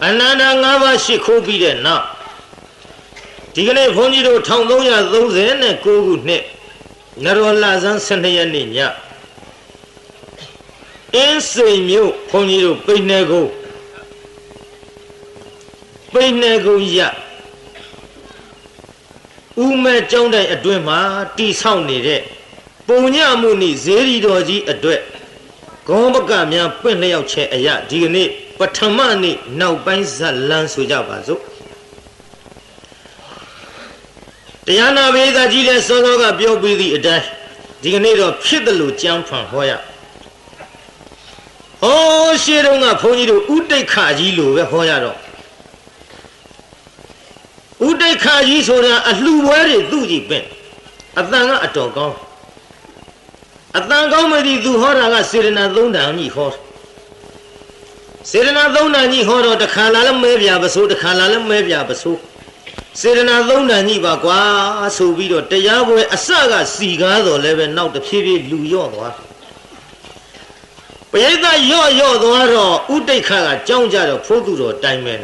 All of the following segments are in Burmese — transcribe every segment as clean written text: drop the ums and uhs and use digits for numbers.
အနန္တ၅ပါးရှိခိုးပြီးတဲ့နောက်ဒီကနေ့ဘုန်းကြီးတို့1339ခုနှစ်နရောလဆန်း12ရက်နေ့ညအင်းစိန်မြို့ဘုန်းကြီးတို့ပိန်းနေကုန်းရဦးမဲကျောင်းတိုင်အတွင်းမှာတိဆောက်နေတဲ့ပုံညမှုနိဇေရီတော်ကြီးအတွက်ဂေါဘကများပွင့်လျောက်ခြင်းအရာဒီကနေ့ပထမနေ့နောက်ပိုင်းဇတ်လန်းဆိုကြပါစို့တရားနာပိဋကကြီးလည်းစောစောကပြောပြီးသည့်အတိုင်းဒီကနေ့တော့ဖြစ်တယ်လို့ကြံဖန်ဟောရရှေးတုန်းကဘုန်းကြီးတို့ဥဒိဋ္ဌကြီးလို့ပဲဟောရတော့ဥဒိဋ္ဌကြီးဆိုတာအလှပွဲတွေသူ့ကြည့်ပင်အတန်ကအတော်ကောင်းအတန်ကောင်းမသည်သူဟောတာကစေရနာသုံးတန်ကြီးဟောစေရနာသုံးတန်ကြီးဟောတော့တခါလာလည်းမဲပြပစိုးတခါလာလည်းမဲပြပစိုးစေရနာသုံးတန်ကြီးပါကွာဆိုပြီးတော့တရားပွဲအစကစီကားတော်လည်းပဲနောက်တစ်ဖြည်းဖြည်းလူရော့သွားပရိသတ်ရော့သွားတော့ဥဒိဋ္ဌကကြောင်းကြတော့ဖိုးသူတော်တိုင်မယ်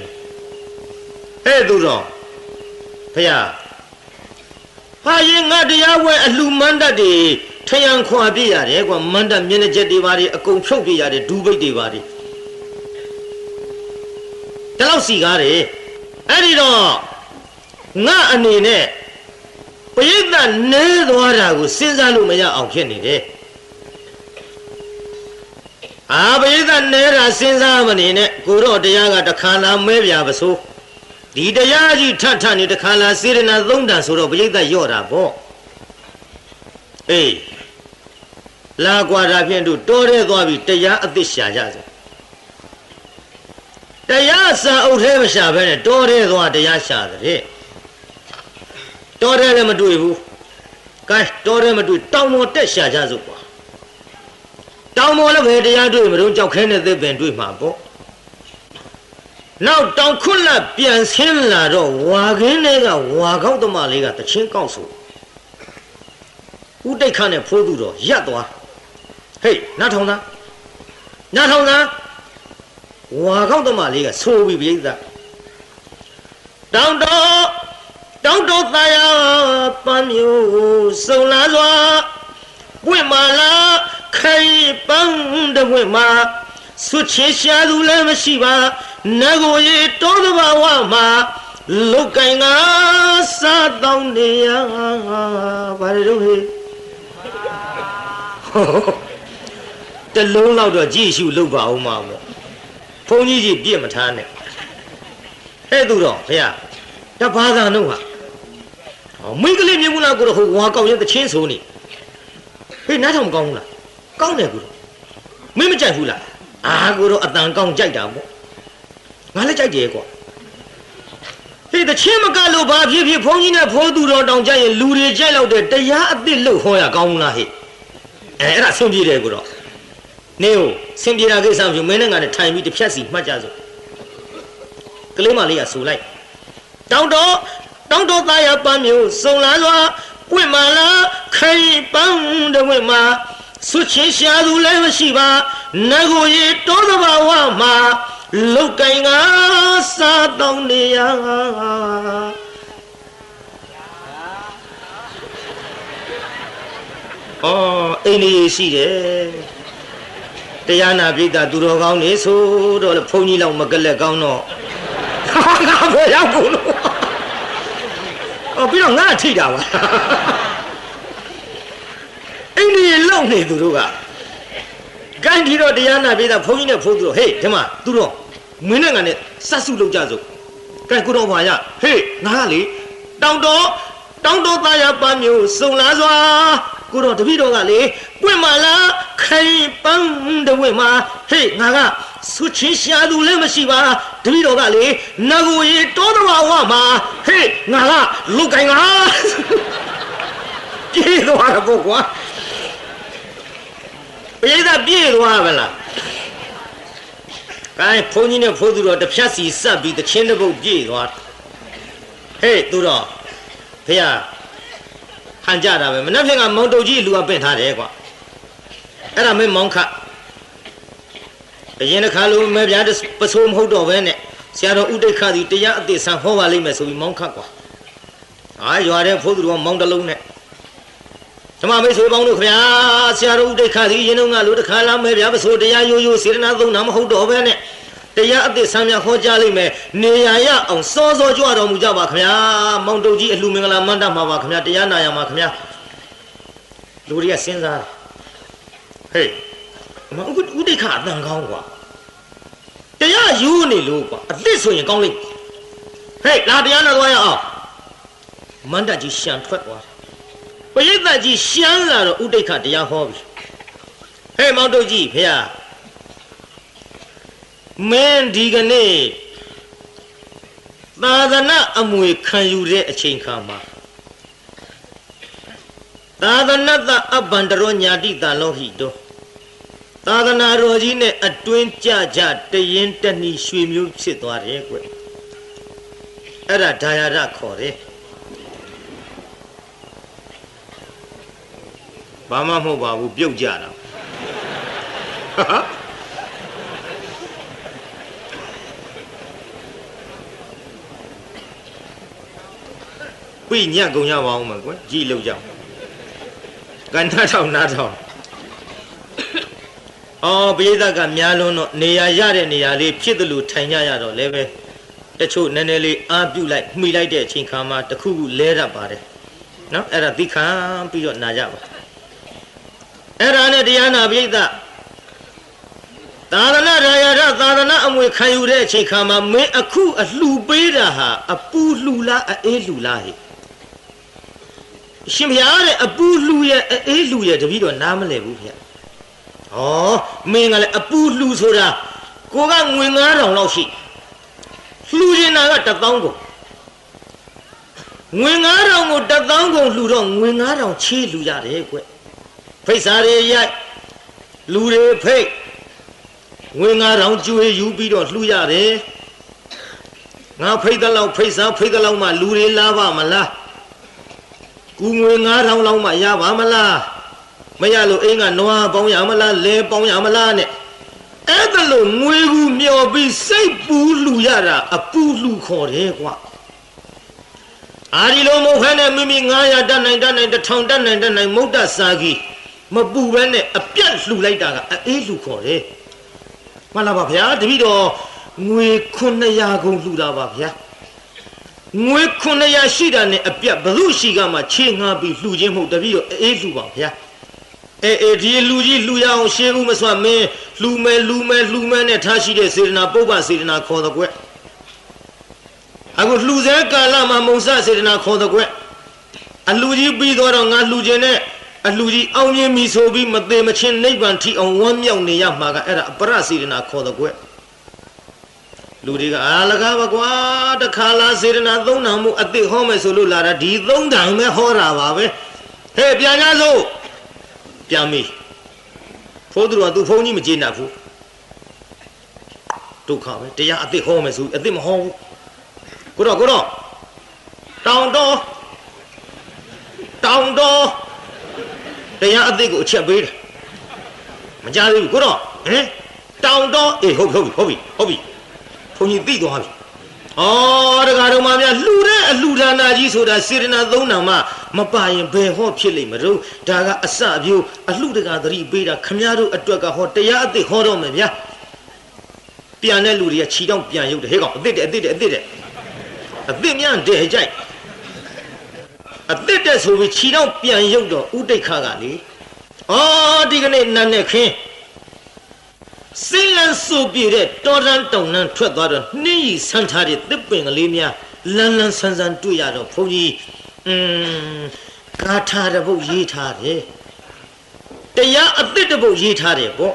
ဟဲ့သူတော်ဖယားဟာရင်ငါတရားပွဲအလှမန္တတွေထယံခွာပြရတယ်ကွာမန္တမျက်နှာချက်တွေပါတွေအကုန်ဖြုတ်ပြရတယ်ဒူးပိတ်တွေပါတွေတလောက်စီကားတယ်အဲ့ဒီတော့ငါအနေနဲ့ပရိသတ်နဲသွားတာကိုစဉ်းစားလို့မရအောင်ဖြစ်နေတယ်ပရိသတ်နဲတာစဉ်းစားမနေနဲ့ကိုတော့တရားကတခါလာမဲပြပါစို့ဒီတရားကြီးထထနေတခါလာစေရနာသုံးတန်ဆိုတော့ပရိသတ်ရော့တာပေါ့အေးလာကွာတာဖြင့်တို့တော်ရဲသွားပြီတရားအသစ်ရှာကြစို့တရားစာအုပ်ထဲမရှာဘဲနဲ့တော်ရဲသွားတရားရှာတဲ့တော်ရဲလည်းမတွေ့ဘူးကဲတော်ရဲမတွေ့တောင်ပေါ်တက်ရှာကြစို့ကွာတောင်ပေါ်လည်းဘယ်တရားတွေ့မလို့ကြောက်ခဲနဲ့သစ်ပင်တွေ့မှာပေါ့နောက်တောင်ခွလပြန်ဆင်းလာတော့ဝါခင်းတွေကဝါကောက်သမားလေးကတချင်းကောက်ဆိုဥဒိဋ္ဌနဲ့ဖိုးသူတော့ရပ်သွားဟေးနားထောင်သားဝါကောက်သမားလေးကဆိုပြီးပြိဿတောင်တော်သားရပန်းမျိုးစုံလာစွာပွင့်မာလာခိုင်ပန်းတပွင့်မာဆွချေရှာသူလည်းမရှိပါနဂိုရီတောသဘာဝမှာလုတ်ကင်ကစားတောင်းနေရဘာလို့ဟဲ့တလုံးလောက်တော့ကြည့်ရှုလုပ်ပါဦးမှာပေါ့ဘုန်းကြီးပြည့်မထားနဲ့အဲ့သူတော့ဖေတဘာသာတို့ဟာမိန်းကလေးမြင်မှုလားကိုတော့ဟိုဝါကောက်ရဲ့တချင်းဆိုနေဟေးနားထောင်မကောင်းဘူးလားကောင်းတယ်ကိုတော့မင်းမကြိုက်ဘူးလားကိုတော့အတန်ကောင်းကြိုက်တာပေါ့ငါလည်းကြိုက်တယ်ကွာဟေးတချင်းမကလို့ဘာဖြစ်ဖြစ်ဘုန်းကြီးနဲ့ဖိုးသူတော်တောင်ကြိုက်ရင်လူတွေကြိုက်လောက်တဲ့တရားအသစ်လို့ဟောရကောင်းလားဟဲ့အဲ့ဒါဆင်ပြေတယ်ကိုတော့နေဟိုဆင်ပြေတာကိစ္စမရှိမင်းနဲ့ငါနဲ့ထိုင်ပြီးတစ်ဖြတ်စီမှတ်ကြစို့ကလေးမလေးကဆိုလိုက်တောင်တော်သားရပန်းမျိုးစုံလာစွာပွင့်မာလာခိုင်ပန်းတဝင့်မှာဆွချင်ရှာသူလည်းမရှိပါနဂိုရီတောသဘာဝမှာလုတ်ကင်ကစားတောင်းနေရအိမ်လေးရှိတယ်တရားနာပိဋကသူတော်ကောင်းနေဆိုတော့လေဘုန်းကြီးလောက်မကလက်ကောင်းတော့ငါဘယ်ရောက်ဘူးလို့ပြီးတော့ငါထိတာပါအိမ်လေးလောက်နေသူတို့ကကန်ဒီတော့တရားနာပိဋကဘုန်းကြီးနဲ့ဖိုးသူတို့ဟေးဒီမှာသူတို့မင်းနဲ့ငါနဲ့စတ်စုလုပ်ကြစို့ကန်ကိုတော့ပါရဟေးငါကလေတောင်တော်သားရပန်းမျိုးစုံလာစွာကိုတော့တပည့်တော်ကလေပွင့်မာလားခိုင်ပန်းတဝင့်မှာဟေးငါကဆွချင်ရှာသူလည်းမရှိပါတပည့်တော်ကလေနဂိုရီတောသဘာဝမှာဟေးငါကလုတ်ကင်ကပြေးသွားတာပေါ့ကွာပိဋကပြေးသွားပါလားအဲဘုန်းကြီးနဲ့ဖိုးသူတော်တစ်ဖြတ်စီစပ်ပြီးတချင်းတစ်ပုတ်ပြေးသွားဟေးသူတော်ဖေရဟန်ကြတာပဲမနှက်ဖြင့်ကမောင်တုတ်ကြီးလူကပင့်ထားတယ်ကွာအဲ့ဒါမင်းမောင်ခအရင်တစ်ခါလိုမဲပြားပစိုးမဟုတ်တော့ပဲနဲ့ ဆရာတော်ဥဒိဋ္ဌသည်တရားအသစ်ဆံဟောပါလိမ့်မယ်ဆိုပြီးမောင်းခတ်ကွာရွာတဲ့ဖိုးသူတော်မောင်းတလုံးနဲ့ဓမ္မမိတ်ဆွေပေါင်းတို့ခင်ဗျာဆရာတော်ဥဒိဋ္ဌသည်ရင်တော့ငါလိုတခါလာမယ်ဗျာပစိုးတရားရိုးရိုးစေတနာသုံးတာမဟုတ်တော့ဘဲနဲ့တရားအသစ်ဆံမြဟောကြားလိမ့်မယ်နေရရအောင်စောစောကြွတော်မူကြပါခင်ဗျာမောင်တုတ်ကြီးအလှမင်္ဂလာမန္တမှာပါခင်ဗျာတရားနာရမှာခင်ဗျာလူတွေကစဉ်းစားဟေးမဥဒိဋ္ဌအတန်ကောင်းကွာတရားယူနေလို့ကွာအသစ်ဆိုရင်ကောင်းလိမ့်ဟေးလာတရားနာသွားရအောင်မန္တကြီးရှံထွက်သွားတယ်ပရိသတ်ကြီးရှမ်းလာတော့ဥဒိဋ္ဌတရားဟောပြီဟေးမောင်တုတ်ကြီးဖေဟာမင်းဒီကနေ့သာသနာအမွေခံယူတဲ့အချိန်ခါမှာသာသနာတအဘန္တရောညာတိတာလောဟိတောသာသနာတော်ကြီးနဲ့အတွင်းကြကြတရင်တဏီရွှေမျိုးဖြစ်သွားတယ်ကွအဲ့ဒါဒါယရခေါ်တယ်ဘာမှမဟုတ်ပါဘူးပြုတ်ကြတာပြညက်ကုန်ရပါအောင်မကွကြည်လို့ကြောက်ကန်ထထောင်နားထောင်ပရိသတ်ကများလုံးတော့နေရာရတဲ့နေရာလေးဖြစ်တယ်လို့ထိုင်ကြရတော့လည်းပဲတချို့နည်းနည်းလေးအားပြုလိုက်မှီလိုက်တဲ့အချိန်ခါမှာတခုခုလဲတတ်ပါတယ်နော်အဲ့ဒါသိခံပြီးတော့နာကြပါအဲ့ဒါနဲ့တရားနာပရိသတ်သာသနာရာယသာသနာအမွေခံယူတဲ့အချိန်ခါမှာမင်းအခုအလှူပေးတာဟာအပူလှူလားအေးလှူလားဟဲ့ရှင်ဗျာတဲ့အပူလှူရဲ့အေးလှူရဲ့တပည့်တော်နားမလဲဘူးဗျမင်းကလည်းအပူလှူဆိုတာကိုကငွေ9000လောက်ရှိလှူနေတာက1000ကိုငွေ9000ကို1000ကိုလှူတော့ငွေ9000ချေးလှူရတယ်ကွဖိတ်စာတွေရိုက်လူတွေဖိတ်ငွေ9000ကျွေးယူပြီးတော့လှူရတယ်ငါဖိတ်တဲ့လောက်ဖိတ်စာဖိတ်တဲ့လောက်မှလူတွေလာပါမလားကူငွေ9000လောက်မှရပါမလားမရလို့အိမ်ကနွားပေါင်းရမလားလဲပေါင်းရမလားနဲ့အဲ့ဒါလို့ငွေကူမျောပြီးစိတ်ပူလှူရတာအပူလှူခေါ်တယ်ကွာအာဒီလိုမဟုတ်ခဲနဲ့မိမိ900တက်နိုင်1000တက်နိုင်မုတ်တစာကြီးမပူဘဲနဲ့အပြတ်လှူလိုက်တာကအေးလှူခေါ်တယ်မှန်လားပါဗျာတပည့်တော်ငွေ900ကုန်လှူတာပါဗျာငွေ900ရှိတာနဲ့အပြတ်ဘလို့ရှိကမှချေငါပြီးလှူခြင်းမဟုတ်တပည့်တော်အေးလှူပါဗျာဒီလူကြီးလှူရအောင်ရှင်းဦးမစွာမင်းလှူမဲနဲ့ထားရှိတဲ့စေတနာပုပ္ပစေတနာခေါ်တဲ့ကွအခုလှူစဲကာလမှာမုံစစေတနာခေါ်တဲ့ကွအလှူကြီးပြီးတော့ငါလှူခြင်းနဲ့အလှူကြီးအောင်မြင်ပြီဆိုပြီးမသေးမချင်းနိဗ္ဗာန်ထိအောင်ဝမ်းမြောက်နေရမှာကအဲ့ဒါအပရစေတနာခေါ်တဲ့ကွလူတွေကအာလကားပါကွာတခါလာစေတနာသုံးနာမှုအသိဟောမယ်ဆိုလို့လာတာဒီသုံးတိုင်းပဲဟောတာပါပဲဟဲ့ပြန်ကြစို့ပြန်ပြီဖိုးသူတော်သူဖုန်းကြီးမကျေနပ်ဘူးဒုက္ခပဲတရားအသိဟောမယ်ဆိုအသိမဟောဘူးကိုတော့တောင်းတော်တရားအသိကိုအချက်ပေးတယ်မကြားသေးဘူးကိုတော့တောင်းတော်ဟုတ်ပြီဘုန်းကြီးသိသွားပြီတခါတော့မှများလှူတဲ့အလှူဒါနာကြီးဆိုတာစေတနာသုံးနာမှမပါရင်ဘယ်ဟောဖြစ်လိမ့်မလို့ဒါကအစအပြိုးအလှူတကာသတိပေးတာခမည်းတော်အတွက်ကဟောတရားအသစ်ဟောတော့မယ်ဗျာပြန်တဲ့လူတွေကခြီတောင်းပြန်ရုပ်တယ်ဟဲ့ကောင်အသစ်မြန်တဲ့ကြိုက်အသစ်တဲ့ဆိုပြီးခြီတောင်းပြန်ရုပ်တော့ဥဒိဋ္ဌကလေဒီကနေ့နန်းနဲ့ခင်းစိတ်လန်းစုပ်ပြည့်တဲ့တောတန်းတောင်တန်းထွက်သွားတော့နှင်းရီဆန်းထားတဲ့တစ်ပင်ကလေးများလန်းဆန်းတွေ့ရတော့ဘုန်းကြီးဂါထာတစ်ပုဒ်ရေးထားတယ်တရားအသစ်တစ်ပုဒ်ရေးထားတယ်ပေါ့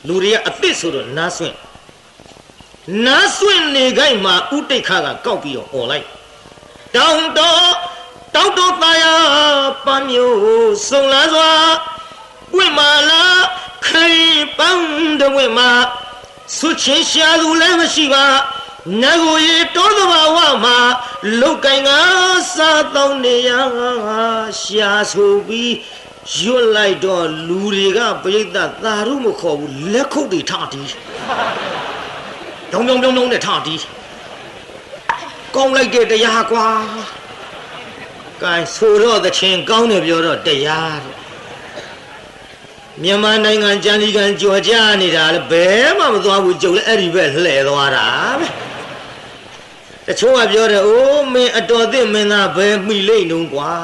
လူတွေကအသစ်ဆိုတော့နားဆွင့်နေခိုင်းမှာဥဒိဋ္ဌကကောက်ပြီးတော့អော်လိုက်တောင်းတော့သားရပန်းမျိုးစုံလာစွာဝိမာလာခိုင်ပန်းတဝိမာဆုချင်းရှာသူလည်းမရှိပါနဂိုရီတောသဘာဝမှာလုတ်ကင်ကစားတောင်းနေရရှာဆိုပြီးရွတ်လိုက်တော့လူတွေကပြိဿသာရုမခေါ်ဘူးလက်ခုပ်တွေထတီး ဒုံနဲ့ထတီး ကောင်းလိုက်တဲ့တရားကွာကဲဆိုတော့တခြင်းကောင်းတယ်ပြောတော့တရားမြန်မာနိုင်ငံကြံလီကန်ကြော်ကြနေတာလေဘယ်မှမသွားဘူးကြုံလဲအဲ့ဒီပဲလှည့်သွားတာပဲတချို့ကပြောတယ်အိုးမင်းအတော်သင့်မင်းသားဘယ်မိလိမ့်နှုံကွာ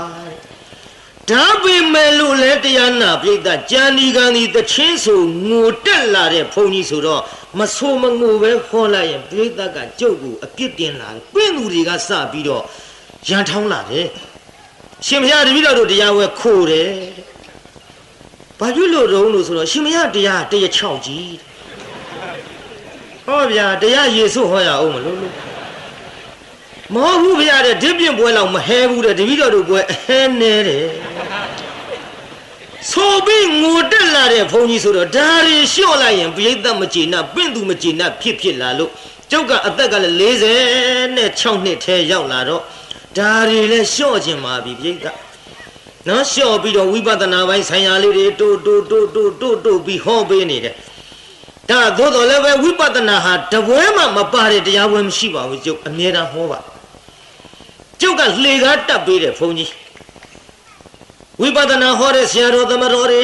ဒါပေမဲ့လို့လဲတရားနာပြိတ္တကြံလီကန်ဒီတခြင်းဆိုငိုတက်လာတဲ့ဘုန်းကြီးဆိုတော့မဆိုးမငိုပဲခေါ်လိုက်ရင်ပြိတ္တကကြုတ်ကိုအပြစ်တင်လာတယ်ပြင့်သူတွေကစပြီးတော့ရန်ထောင်းလာတယ်ရှင်ဘုရားတပည့်တော်တို့တရားဝဲခိုးတယ်ဘာဖြစ်လို့တုံးလို့ဆိုတော့ရှင်မရတရား6ကြီးဟောဗျာတရားယေစုဟောရအောင်မလို့မဟုတ်ဘူးဗျာတဲ့ဒီပြင့်ပွဲလောက်မဟဲဘူးတဲ့တပည့်တော်တို့ပွဲအဟဲနေတယ်ဆိုပြီးငိုတက်လာတဲ့ဘုန်းကြီးဆိုတော့ဒါရီလျှော့လိုက်ရင်ပြိဿမကျေနပ်ပင့်သူမကျေနပ်ဖြစ်လာလို့ကျုပ်ကအသက်ကလည်း46နှစ်ထဲရောက်လာတော့ဒါရီလည်းလျှော့ခြင်းပါပြီပြိဿနော်လျှော့ပြီးတော့ဝိပဿနာပိုင်းဆိုင်ရာလေးတွေတိုးပြီးဟောပေးနေတယ်ဒါသို့တော်လည်းပဲဝိပဿနာဟာတပွဲမှမပါတဲ့တရားပွဲမရှိပါဘူးကျုပ်အမြဲတမ်းဟောပါကျုပ်ကလှေကားတက်ပေးတယ်ဘုန်းကြီးဝိပဿနာဟောတဲ့ဆရာတော်သမတော်တွေ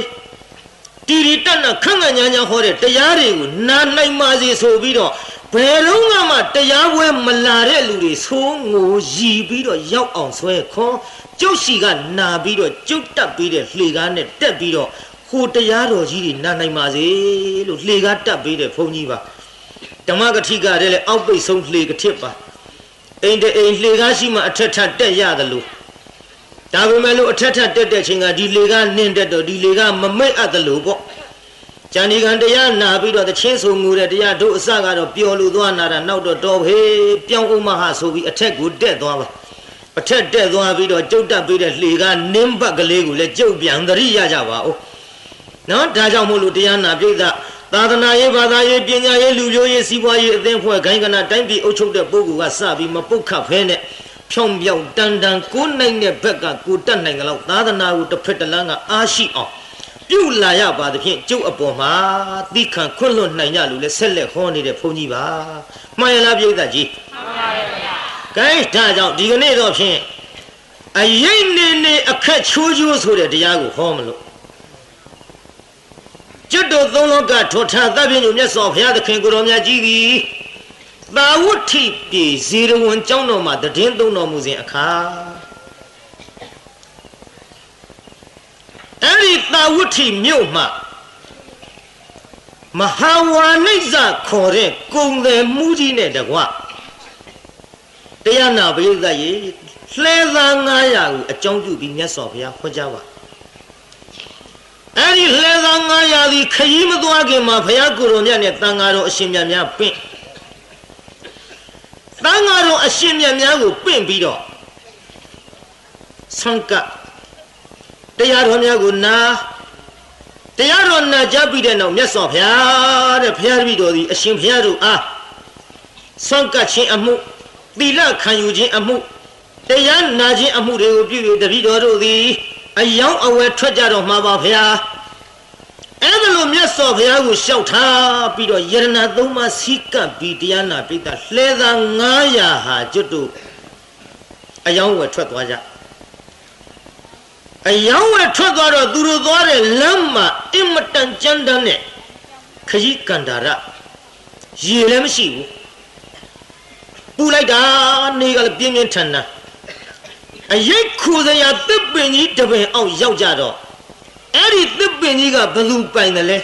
တီရီတက်နာခန့်ခန့်ညာညာဟောတဲ့တရားတွေကိုနာနိုင်ပါစေဆိုပြီးတော့ဘယ်လုံးမှတရားပွဲမလာတဲ့လူတွေဆိုးငိုရည်ပြီးတော့ရောက်အောင်ဆွဲခေါ်ကျုပ်ရှိကနာပြီးတော့ကျုပ်တက်ပြီးတဲ့လှေကားနဲ့တက်ပြီးတော့ဟိုတရားတော်ကြီးတွေနာနိုင်ပါစေလို့လှေကားတက်ပြီးတဲ့ဘုန်းကြီးပါဓမ္မကတိကတည်းကအောက်ပိတ်ဆုံးလှေကထစ်ပါအိမ်တဲ့အိမ်လှေကားရှိမှအထက်ထတက်ရတယ်လို့ဒါပေမဲ့လို့အထက်ထတက်တဲ့ချိန်ကဒီလှေကားနင်းတက်တော့ဒီလှေကားမမိတ်အပ်တယ်လို့ပေါ့ကျန်ဒီကံတရားနာပြီးတော့တချင်းဆိုငူတဲ့တရားတို့အစကတော့ပျော်လို့သွားနာတာနောက်တော့တော်ဖေးပြောင်းဦးမဟာဆိုပြီးအထက်ကိုတက်သွားပါအထက်တက်သွားပြီးတော့ကျုပ်တက်ပြီးတဲ့လှေကနင်းဘက်ကလေးကိုလည်းကျုပ်ပြန်သတိရကြပါဦးနော်ဒါကြောင့်မို့လို့တရားနာပြိဿသာသနာရေးဘာသာရေးပညာရေးလူမျိုးရေးစီးပွားရေးအသင်းဖွဲ့ခိုင်းကနာတိုင်းပြည်အုပ်ချုပ်တဲ့ပုဂ္ဂိုလ်ကစပြီးမပုတ်ခတ်ဖဲနဲ့ဖြောင်းပြောင်းတန်တန်ကိုနိုင်တဲ့ဘက်ကကိုတက်နိုင်ကြလောက်သာသနာကိုတစ်ဖက်တစ်လမ်းကအားရှိအောင်ပြုလာရပါသဖြင့်ကျုပ်အပေါ်မှာသီးခံခွင့်လွှတ်နိုင်ကြလို့လဲဆက်လက်ဟောနေတဲ့ဘုန်းကြီးပါမှန်ရလားပြိဿကြီးမှန်ပါဗျာကဲဒါကြောင့်ဒီကနေ့တော့ဖြင့်အရင်နေအခက်ချိုးချိုးဆိုတဲ့တရားကိုဟောမလို့ကျွတ်တို့သုံးလောကထောထသဗ္ဗညုမြတ်စွာဘုရားသခင်ကိုယ်တော်မြတ်ကြီးသည်သာဝတ္ထိပြေဇေရဝံကျောင်းတော်မှာတည်င်းသုံးတော်မူစဉ်အခါအဲ့ဒီသာဝတ္ထိမြို့မှာမဟာဝါနိစ္စခေါ်တဲ့ကုံတယ်မှုကြီးနဲ့တကွတရားနာပရိသတ်ရေလှဲသား900ကိုအကြောင်းပြုပြီးမြတ်စွာဘုရားဟောကြားပါအဲ့ဒီလှဲသား900ဒီခရီးမသွားခင်မှာဘုရားကိုယ်တော်မြတ်နဲ့တန်ဃာတော်အရှင်မြတ်များပင့်တန်ဃာတော်အရှင်မြတ်များကိုပင့်ပြီးတော့ဆံကတရားတော်များကိုနာတရားတော်နာကြပြီးတဲ့နောက်မြတ်စွာဘုရားတဲ့ဘုရားတပည့်တော်ဒီအရှင်ဘုရားတို့အားဆံကခြင်းအမှုသီလခံယူခြင်းအမှုတရားနာခြင်းအမှုတွေကိုပြု၍တပည့်တော်တို့သည်အယောင်အဝယ်ထွက်ကြတော့မှာပါဗျာအဲ့ဒါလိုမြတ်စွာဘုရားကိုလျှောက်ထားပြီးတော့ယရဏသုံးပါးစီကပ်ပြီးတရားနာပိဋကလှဲသား900ဟာကျွတ်တို့အယောင်ဝယ်ထွက်သွားကြအယောင်ဝယ်ထွက်သွားတော့သူတို့သွားတဲ့လမ်းမှာအင်မတန်ကြမ်းတမ်းတဲ့ခရီးကန္တာရရေလည်းမရှိဘူးပူလိုက်တာနေကလည်းပြင်းပြင်းထန်ထန်အရိတ်ခိုစရာသစ်ပင်ကြီးတပင်အောင်ရောက်ကြတော့အဲ့ဒီသစ်ပင်ကြီးကဘယ်သူပိုင်တယ်လဲ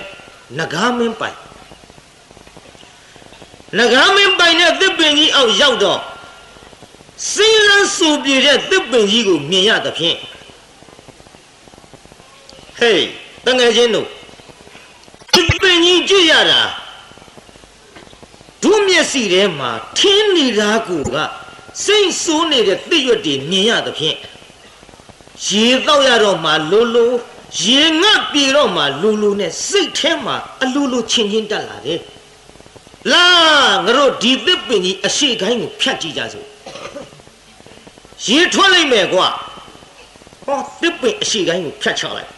နဂါမင်းပိုင်နဂါမင်းပိုင်တဲ့သစ်ပင်ကြီးအောင်ရောက်တော့စိလန်းဆူပြေတဲ့သစ်ပင်ကြီးကိုမြင်ရသဖြင့်ဟေးတငယ်ချင်းတို့သစ်ပင်ကြီးကြည့်ရတာဒုမျက်စိထဲမှာထင်းနေတာကိုကစိတ်ဆိုးနေတဲ့သစ်ရွက်တွေမြင်ရသဖြင့်ရေတော့ရတော့မှလိုလိုရေငတ်ပြေတော့မှလိုလိုနဲ့စိတ်ထဲမှာအလိုလိုချင်းချင်းတက်လာတယ်လာငါတို့ဒီသစ်ပင်ကြီးအရှိခိုင်းကိုဖြတ်ကြည့်ကြစို့ရေထွက်လိုက်မယ်ကွာဟောသစ်ပင်အရှိခိုင်းကိုဖြတ်ချလိုက်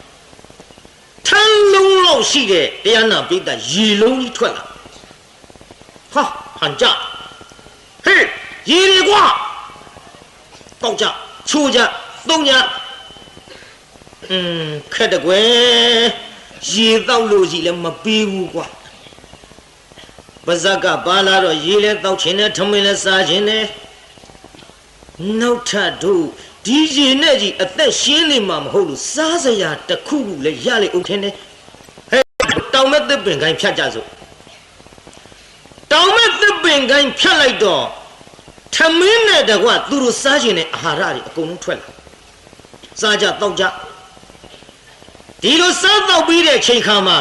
ထန်းလုံးလောက်ရှိတဲ့တရားနာပိဋကရေလုံးကြီးထွက်လာဟာဟန်ကြဟေးရေတွေကွာ ကောက်ကြချိုးကြသုံးကြခက်တကွယ်ရေတောက်လို့ကြီးလည်းမပေးဘူးကွာပါဇက်ကပါလာတော့ရေလည်းတောက်ခြင်းနဲ့ထမင်းလည်းစားခြင်းနဲ့နောက်ထပ်တို့ဒီရေနဲ့ကြီးအသက်ရှင်းနေမှာမဟုတ်လို့စားစရာတစ်ခုခုလည်းရလေဦးထင်းတယ်ဟဲ့တောင်မဲ့သစ်ပင်ကိုင်းဖြတ်ကြစို့တောင်မဲ့သစ်ပင်ကိုင်းဖြတ်လိုက်တော့ထမင်းနဲ့တကွသူတို့စားခြင်းနဲ့အာဟာရတွေအကုန်လုံးထွက်လာစားကြတောက်ကြဒီလိုစားတော့ပြီးတဲ့ချိန်ခါမှာ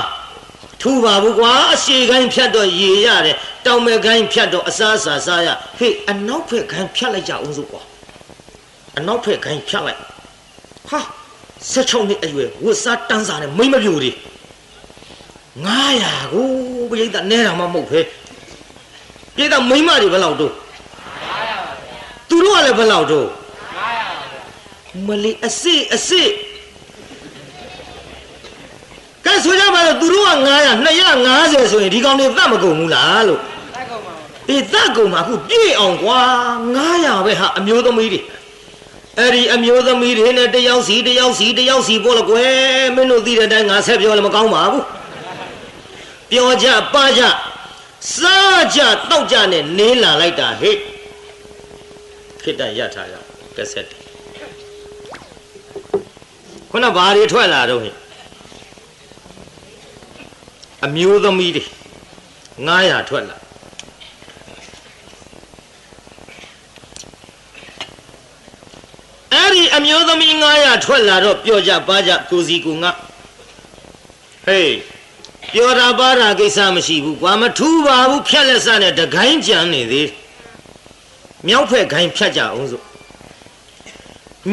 ထူပါဘူးကွာအရှေကိုင်းဖြတ်တော့ရေရတယ်တောင်မဲ့ကိုင်းဖြတ်တော့အစားအစာစားရဟေ့အနောက်ဖက်ကိုင်းဖြတ်လိုက်ကြအောင်စို့ကွာအနောက်ဖက်ကိုင်းဖြတ်လိုက်ဟာ16နှစ်အရွယ်ဝတ်စားတန်းစားနဲ့မိမပြူတွေ900ကိုပြိတ္တနဲတာမှမဟုတ်ပဲပြိတ္တမိမတွေဘယ်လောက်တို့900သူတို့ကလည်းဘယ်လောက်တို့900မလီအစစ်ကဲဆိုကြပါတော့သူတို့က900 250ဆိုရင်ဒီကောင်တွေသတ်မကုန်ဘူးလားလို့သတ်ကုန်ပါဘူးသတ်ကုန်ပါခုပြည့်အောင်ကွာ900ပဲဟာအမျိုးသမီးတွေအဲ့ဒီအမျိုးသမီးတွေနဲ့တယောက်စီပို့了ကွယ်မင်းတို့သိတဲ့အတိုင်းငါဆက်ပြောလည်းမကောင်းပါဘူးပြောကြပါကြစားကြတောက်ကြနဲ့နေလာလိုက်တာဟဲ့ခိတ္တရထားရကက်ဆက်ခုနဘာတွေထွက်လာတော့ဟဲ့အမျိုးသမီးတွေ900ထွက်လာအဲ့ဒီအမျိုးသမီး900ထွက်လာတော့ပြောကြပါကြကိုစီကိုငါဟေးပြောတာပါတာကိစ္စမရှိဘူးကွာမထူးပါဘူးဖြတ်လက်စနဲ့တကိုင်းကြံနေသေးမြောက်ဖက်ခိုင်းဖြတ်ကြအောင်စို့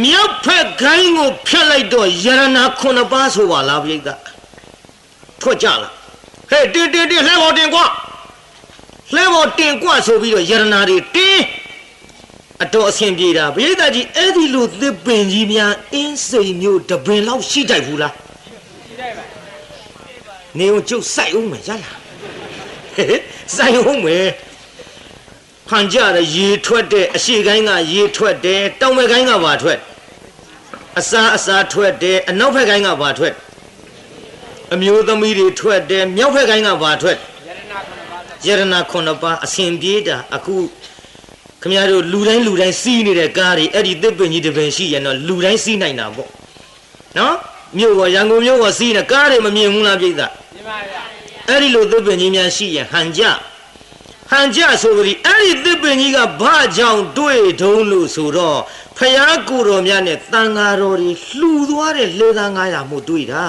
မြောက်ဖက်ခိုင်းကိုဖြတ်လိုက်တော့ယရနာ9ပါးဆိုပါလားပြိတ္တထွက်ကြလားဟဲ့တင်းလှဲပေါ်တင်ကွာလှဲပေါ်တင်ကွာဆိုပြီးတော့ယရနာတွေတင်းအတော်အဆင်ပြေတာဘိသကြီးအဲ့ဒီလိုသစ်ပင်ကြီးများအင်းစိန်မျိုးတပင်လောက်ရှိတတ်ဘူးလားရှိတတ်ပါနေုံကျုပ်စိုက်အောင်မယ်ရလားစိုက်အောင်မယ်ဖန်ကြရရေထွက်တဲ့အရှိကိုင်းကရေထွက်တယ်တောင်ဘက်ကိုင်းကပါထွက်အစားထွက်တယ်အနောက်ဘက်ကိုင်းကပါထွက်အမျိုးသမီးတွေထွက်တယ်မြောက်ဘက်ကိုင်းကပါထွက်ယရနာ9ပါးအဆင်ပြေတာအခုခင်ဗျားတို့လူတိုင်းစီးနေတဲ့ကားတွေအဲ့ဒီသစ်ပင်ကြီးတစ်ပင်ရှိရင်တော့လူတိုင်းစီးနိုင်တာပေါ့နော်မြို့ပေါ်ရန်ကုန်မြို့ပေါ်စီးနေကားတွေမမြင်ဘူးလားပြိတ္တာမြင်ပါဗျာအဲ့ဒီလိုသစ်ပင်ကြီးများရှိရင်ဟန်ကြဆိုပြီးအဲ့ဒီသစ်ပင်ကြီးကဘာကြောင့်တွေ့တုံးလို့ဆိုတော့ဖယားကိုတော်များနဲ့တန်ဃာတော်တွေလှူသွားတဲ့လေသား900မှုတွေ့တာ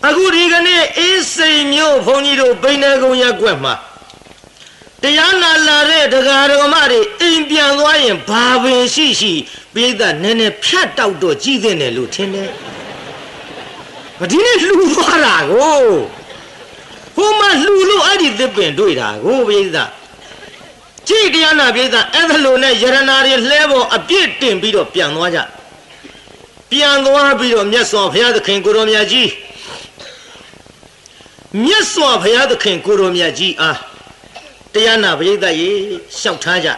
အခုဒီကနေ့အေးစိန်မြို့ဘုန်းကြီးတို့ဘိန်းနေကုန်းရက်ကွက်မှာတရားနာလာတဲ့တရားတော်မတွေအိမ်ပြန်သွားရင်ဘာပင်ရှိပြိဿနည်းနည်းဖြတ်တောက်တော့ကြည်တဲ့တယ်လို့ထင်တယ်ဒီနေ့လှူသွားတာကိုဟိုမှာလှူလို့အဲ့ဒီသစ်ပင်တွေ့တာကိုပြိဿကြည်တရားနာပြိဿအဲ့ဒါလိုနဲ့ယရနာတွေလှဲပေါ်အပြစ်တင်ပြီးတော့ပြန်သွားကြပြန်သွားပြီးတော့မြတ်စွာဘုရားသခင်ကိုရောမြတ်ကြီးမြတ်စွာဘုရားသခင်ကိုရောမြတ်ကြီးအားတရားနာပရိသတ်ရေလျှောက်ထားကြ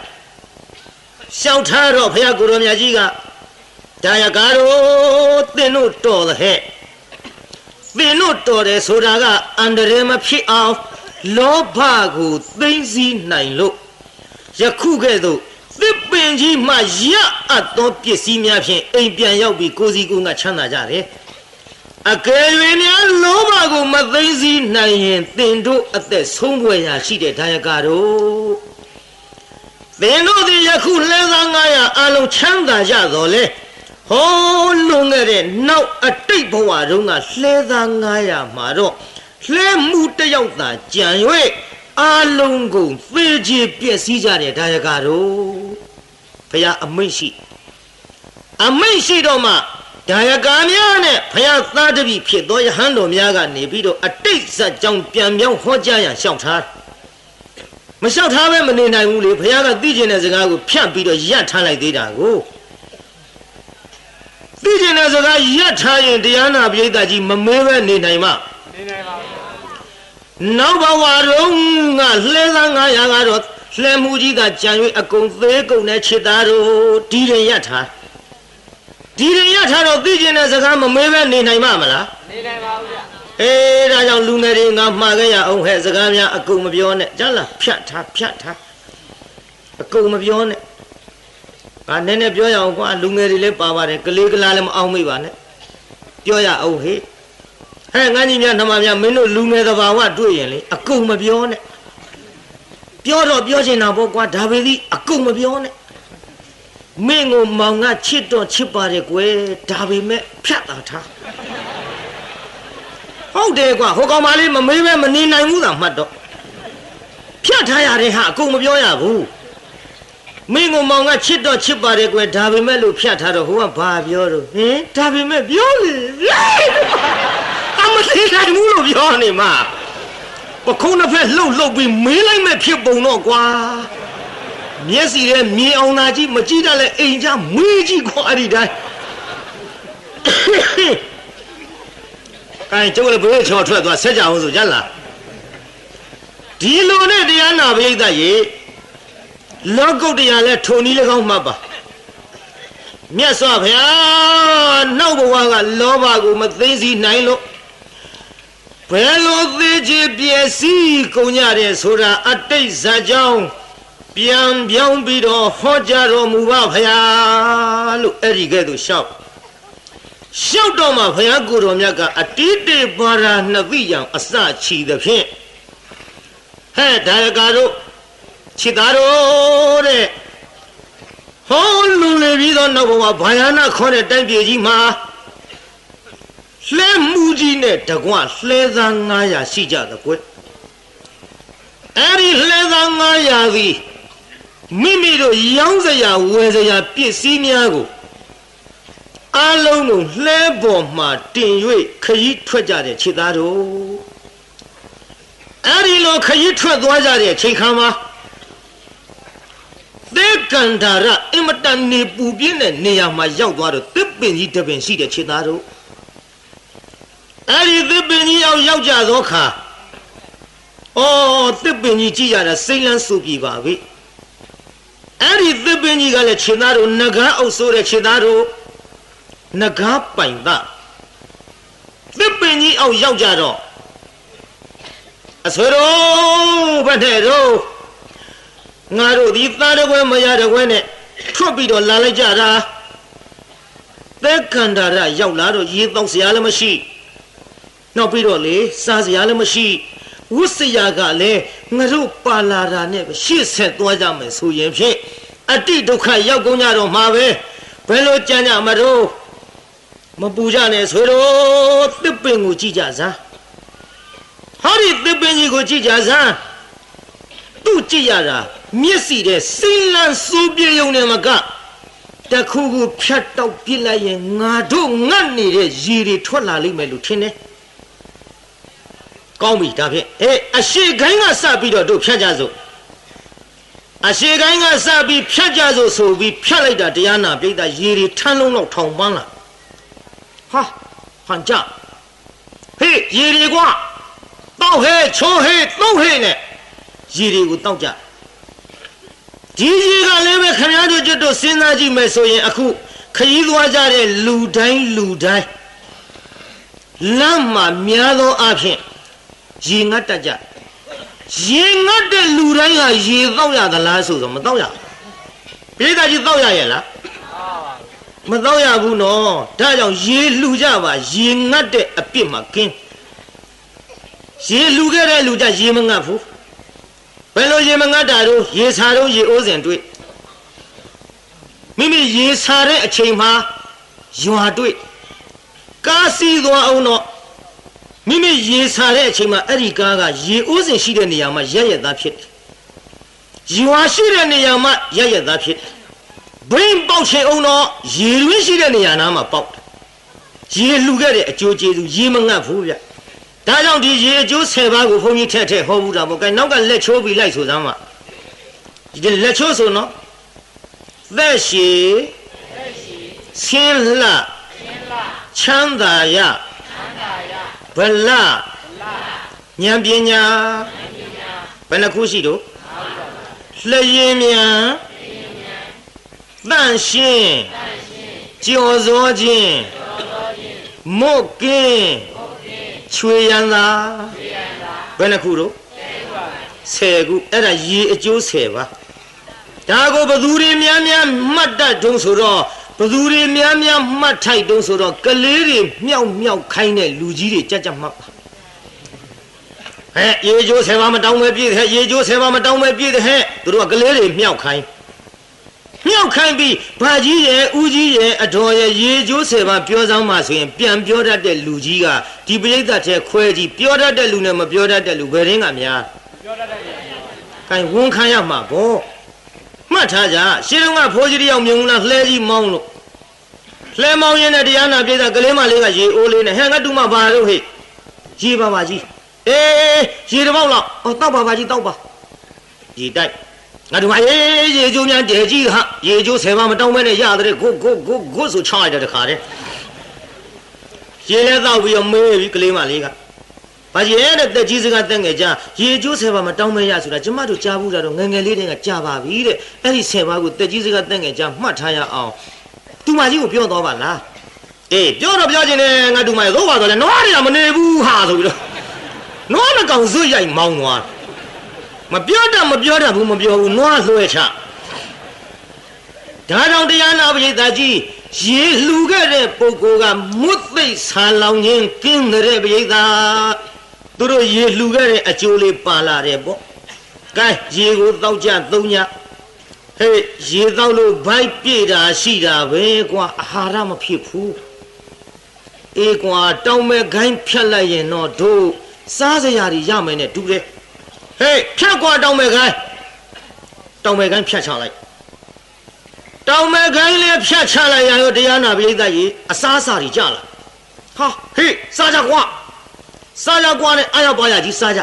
လျှောက်ထားတော့ဘုရားကိုရောမြတ်ကြီးကဒါယကာတို့သင်တို့တော်တဲ့ဟဲ့သင်တို့တော်တယ်ဆိုတာကအန္တရာယ်မဖြစ်အောင်လောဘကိုသိမ့်စည်းနိုင်လို့ယခုကဲ့သို့သစ်ပင်ကြီးမှရအပ်သောပစ္စည်းများဖြင့်အိမ်ပြန်ရောက်ပြီးကိုစီကိုငါချမ်းသာကြတယ်အကယ်၍များလောဘကိုမသိမ့်စည်းနိုင်ရင်သင်တို့အသက်ဆုံးဖွယ်ရာရှိတဲ့ဒါယကာတို့သင်တို့ဒီယခုလဲသား900အလုံးချမ်းသာကြတော်လေဟောလွန်ခဲ့တဲ့နောက်အတိတ်ဘဝတုန်းကလဲသား900မှာတော့လဲမှုတယောက်သာကြံ၍အလုံးကိုသေချေပျက်စီးကြတဲ့ဒါယကာတို့ဘုရားအမိန့်ရှိတော့မှဒါယကာများနဲ့ဘုရားသားတပည့်ဖြစ်သောယဟန်တော်များကနေပြီးတော့အတိတ်ဇတ်ကြောင့်ပြန်ပြောင်းဟောကြားရန်လျှောက်ထားမလျှောက်ထားပဲမနေနိုင်ဘူးလေဘုရားကသိကျင်တဲ့စကားကိုဖြတ်ပြီးတော့ရပ်ထားလိုက်သေးတာကိုသိကျင်တဲ့စကားရပ်ထားရင်တရားနာပရိသတ်ကြီးမမဲပဲနေနိုင်မှာနေနိုင်ပါဘူးနောက်ဘဝတုန်းကလှဲသား900ကတော့ လှမ်းမှုကြီးကကြံ၍အကုန်သေးကုန်တဲ့ချစ်သားတို့ဒီရင်ရထားတော့သိကျင်တဲ့စကားမမေးပဲနေနိုင်မှာမလားနေနိုင်ပါဘူးဗျဒါကြောင့်လူငယ်တွေငါမှားခဲ့ရအောင်ဟဲ့စကားများအကုန်မပြောနဲ့ကြားလားဖြတ်ထားအကုန်မပြောနဲ့ငါနည်းနည်းပြောရအောင်ကွာလူငယ်တွေလည်းပါပါတယ်ကလေးကလားလည်းမအောင်မေ့ပါနဲ့ပြောရအောင်ဟဲ့ငါကြီးများနှမများမင်းတို့လူငယ်သဘာဝတွေ့ရင်လေအကုန်မပြောနဲ့ပြောတော့ပြောချင်တာပေါ့ကွာဒါပေသည်အကုန်မပြောနဲ့မင်းကိုမောင်ကချစ်တော့ချစ်ပါတယ်ကွယ်ဒါပေမဲ့ဖြတ်တာထားဟုတ်တယ်ကွာဟိုကောင်မလေးမမေးပဲမနေနိုင်ဘူးသာမှတ်တော့ဖြတ်ထားရတဲ့ဟာအကုန်မပြောရဘူးမင်းကိုမောင်ကချစ်တော့ချစ်ပါတယ်ကွယ်ဒါပေမဲ့လို့ဖြတ်ထားတော့ဟိုကဘာပြောတော့ဒါပေမဲ့ပြောလေအမသိနိုင်ဘူးလို့ပြောနေမှာပခုံးတစ်ဖက်လှုပ်ပြီးမေးလိုက်မဲ့ဖြစ်ပုံတော့ကွာမျက်စီရဲ့မြင်အောင်သာကြည့်မကြည့်တတ်လဲအိမ်ကြမွေးကြည့်ခွာအဲ့ဒီတိုင်းကိုင်းကျုပ်လည်းဘယ်ချော်ထွက်သွားဆက်ကြအောင်ဆိုကြလားဒီလိုနဲ့တရားနာပရိသတ်ရေလောကုတ်တရားလဲထုံနည်း၎င်းမှတ်ပါမြတ်စွာဘုရားနောက်ဘဝကလောဘကိုမသိသိနိုင်လို့ဘယ်လိုသိချင်ပြည့်စည်ကုန်ကြတယ်ဆိုတာအတိတ်ဇာကြောင်းပြန်ပြောင်းပြီးတော့ဟောကြားတော်မူပါဘုရားလို့အဲ့ဒီကဲ့သို့လျှောက်တော့မှဘုရားကိုယ်တော်မြတ်ကအတိတေပါရာနှစ်သိရန်အစချီသဖြင့်ဒါရကာတို့ချစ်သားတို့တဲ့ဟောလူလေပြီးတော့နောက်ဘဝဘာယာနာခေါ်တဲ့တိုင်းပြည်ကြီးမှာလှဲမှုကြီးနဲ့တကွလှဲသား900ရှိကြတဲ့ကွအဲ့ဒီလှဲသား900သည်မိမိတို့ရောင်းစရာဝယ်စရာပစ္စည်းများကိုအလုံးကိုလှဲပေါ်မှာတင်၍ခရီးထွက်ကြတဲ့ခြေသားတို့အဲ့ဒီလိုခရီးထွက်သွားကြတဲ့ချိန်ခါမှာသဲကန္တာရအမတန်နေပူပြင်းတဲ့နေရာမှာရောက်သွားတော့သစ်ပင်ကြီးတစ်ပင်ရှိတဲ့ခြေသားတို့အဲ့ဒီသစ်ပင်ကြီးရောက်ကြသောခါသစ်ပင်ကြီးကြည့်ရတာစိမ့်လန်းဆူပြေပါပြီအဲ့ဒီသစ်ပင်ကြီးကလည်းခြေသားတို့ငကားအုပ်ဆိုးတဲ့ခြေသားတို့ငကားပိုင်သားသစ်ပင်ကြီးအောက်ရောက်ကြတော့အဆွေတို့ဘယ်နဲ့တော့ငါတို့ဒီသားတကွဲမရတကွဲနဲ့ထွက်ပြီးတော့လာလိုက်ကြတာသဲကန္တာရရောက်လာတော့ရေတောက်စရာလည်းမရှိနောက်ပြီးတော့လေစားစရာလည်းမရှိဝတ်စရာကလည်းငါတို့ပါလာတာနဲ့ရှေ့ဆက်သွားကြမယ်ဆိုရင်ဖြင့်အတိဒုက္ခရောက်ကုန်ကြတော့မှာပဲဘယ်လိုကြံ့ကြမလို့မပူကြနဲ့ဆွေတို့သစ်ပင်ကိုကြည့်ကြစမ်းဟောဒီသစ်ပင်ကြီးကိုကြည့်ကြစမ်းသူ့ကြည့်ရတာမျက်စီတဲ့စိလန်းစူးပြေုံနဲ့မကတခုခုဖြတ်တောက်ပြစ်လိုက်ရင်ငါတို့ငတ်နေတဲ့ရေတွေထွက်လာလိမ့်မယ်လို့ထင်တယ်ကောင်းပြီဒါဖြင့်အရှိခိုင်းကစပြီးတော့တို့ဖြတ်ကြစို့အရှိခိုင်းကစပြီးဖြတ်ကြစို့ဆိုပြီးဖြတ်လိုက်တာတရားနာပိဋကရေတွေထမ်းလုံးတော့ထောင်ပန်းလာဟာဟန်ကြရေတွေကွာတောက်ဟဲချိုးဟဲသုံးဟဲနဲ့ရေတွေကိုတောက်ကြဒီရေကလည်းပဲခင်ဗျားတို့ကျွတ်တို့စဉ်းစားကြည့်မယ်ဆိုရင်အခုခရီးသွားကြတဲ့လူတိုင်းလမ်းမှာများသောအားဖြင့်ရေငတ်တတ်ကြရေငတ်တဲ့လူတိုင်းကရေတောက်ရသလားဆိုတော့မတောက်ရဘူးပိဋကကြီးတောက်ရရဲ့လားမတောက်ရဘူးနော်ဒါကြောင့်ရေလှူကြပါရေငတ်တဲ့အပြစ်မှာကင်းရေလှူခဲ့တဲ့လူကြရေမငတ်ဘူးဘယ်လိုရေမငတ်တာတို့ရေစာတော့ရေအိုးစင်တွေ့မိမိရေစာတဲ့အချိန်မှာရွာတွေ့ကားစီးသွားအောင်တော့မိမိရေစာတဲ့အချိန်မှာအဲ့ဒီကားကရေအိုးစင်ရှိတဲ့နေရာမှာရက်ရက်သားဖြစ်တယ်ရွာရှိတဲ့နေရာမှာရက်ရက်သားဖြစ်တယ်ဘိန်းပေါက်ချင်အောင်တော့ရေတွင်းရှိတဲ့နေရာနားမှာပေါက်တယ်ရေလှူခဲ့တဲ့အကျိုးကျေးဇူးရေမငတ်ဘူးဗျဒါကြောင့်ဒီရေအကျိုး10ပါးကိုဘုန်းကြီးထည့်ဟောဘူးတာပေါ့ကဲနောက်ကလက်ချိုးပြီးလိုက်ဆိုစမ်းပါဒီလက်ချိုးဆိုနော်သက်ရှိဆင်းလှချမ်းသာရဗလဉာဏ်ပညာဘယ်နှခုရှိတော့ လက်ရင်မြန်တန့်ရှင်းကြော်စောခြင်းမုတ်ကင်းချွေရန်သာဘယ်နှခုတော့10ခုအဲ့ဒါရေအကျိုး10ပါဒါကိုဘသူတွေများများမှတ်တတ်တုံးဆိုတော့ဘသူတွေများများမှတ်ထိုက်တုံးဆိုတော့ကလေးတွေမြောက်မြောက်ခိုင်းတဲ့လူကြီးတွေကြက်ကြက်မှတ်ပါရေကျိုး10ပါမတောင်းပဲပြည့်တဲ့ရေကျိုး10ပါမတောင်းပဲပြည့်တဲ့ဟဲ့သူတို့ကကလေးတွေမြောက်ခိုင်းပြီးဘာကြီးရဲ့ဦးကြီးရဲ့အတော်ရဲ့ရေကျိုး10ပါပြောဆောင်မှဆိုရင်ပြန်ပြောတတ်တဲ့လူကြီးကဒီပရိသတ်ထဲခွဲကြည့်ပြောတတ်တဲ့လူနဲ့မပြောတတ်တဲ့လူဘယ်ရင်းကများပြောတတ်တဲ့လူခိုင်းဝန်ခံရမှာပေါ့မှတ်ထားကြရှင်းတော့ကဖိုးကြီးတယောက်မြင်လားလှဲကြီးမောင်းလို့လှဲမောင်းရင်းနဲ့တရားနာပြည့်တဲ့ကလေးမလေးကရေအိုးလေးနဲ့ဟဲ့ငါတူမဘာလို့ဟဲ့ရေပါကြီးအေးရေတစ်ပေါက်လောက်တောက်ပါကြီးတောက်ပါရေတိုက်ငါတို့ကရေကျိုးများတဲကြီးဟာရေကျိုး10ပါမတောင်းမဲနဲ့ရတဲ့ကိုဆိုချလိုက်တဲ့တခါတည်းရေလဲတောက်ပြီးတော့မေးပြီးကလေးမလေးကဘာကြီးရဲ့တက်ကြီးစကားတက်ငယ်ကြရေကျိုး10ပါမတောင်းမဲရဆိုတာကျမတို့ကြားဘူးတာတော့ငငယ်လေးတွေကကြားပါပြီတဲ့အဲ့ဒီ10ပါကိုတက်ကြီးစကားတက်ငယ်ကြမှတ်ထားရအောင်သူမကြီးကိုပြောတော့ပါလားအေးပြောတော့ပြောခြင်းနဲ့ငါတူမရဲ့သို့ပါတော့လဲနွားတွေကမနေဘူးဟာဆိုပြီးတော့နွားနှကောင်စွတ်ရိုက်မောင်းသွားမပြောတတ်ဘူးမပြောဘူးနွားလွှဲချဒါကြောင့်တရားနာပရိသတ်ကြီးရေလှူခဲ့တဲ့ပုဂ္ဂိုလ်ကမွတ်သိပ်ဆာလောင်ခြင်းကင်းတဲ့ပရိသတ်သူတို့ရေလှူခဲ့တဲ့အကျိုးလေးပါလာတယ်ပေါ့ကဲရေကိုတောက်ကြသုံးညဟေးရေတောက်လို့ဘိုက်ပြည့်တာရှိတာပဲကွာအာဟာရမဖြစ်ဘူးအေးကွာတောင်းမဲ့ခိုင်းဖြတ်လိုက်ရင်တော့တို့စားစရာတွေရမယ်နဲ့တူတယ်ဟေးဖြတ်ကွာတောင်းမဲ့ခိုင်းဖြတ်ချလိုက်တောင်းမဲ့ခိုင်းလေးဖြတ်ချလိုက်ရရောတရားနာပရိသတ်ကြီးအစားအစာတွေကြလာဟာဟေးစားကြကွာနဲ့အားရပါရကြီးစားကြ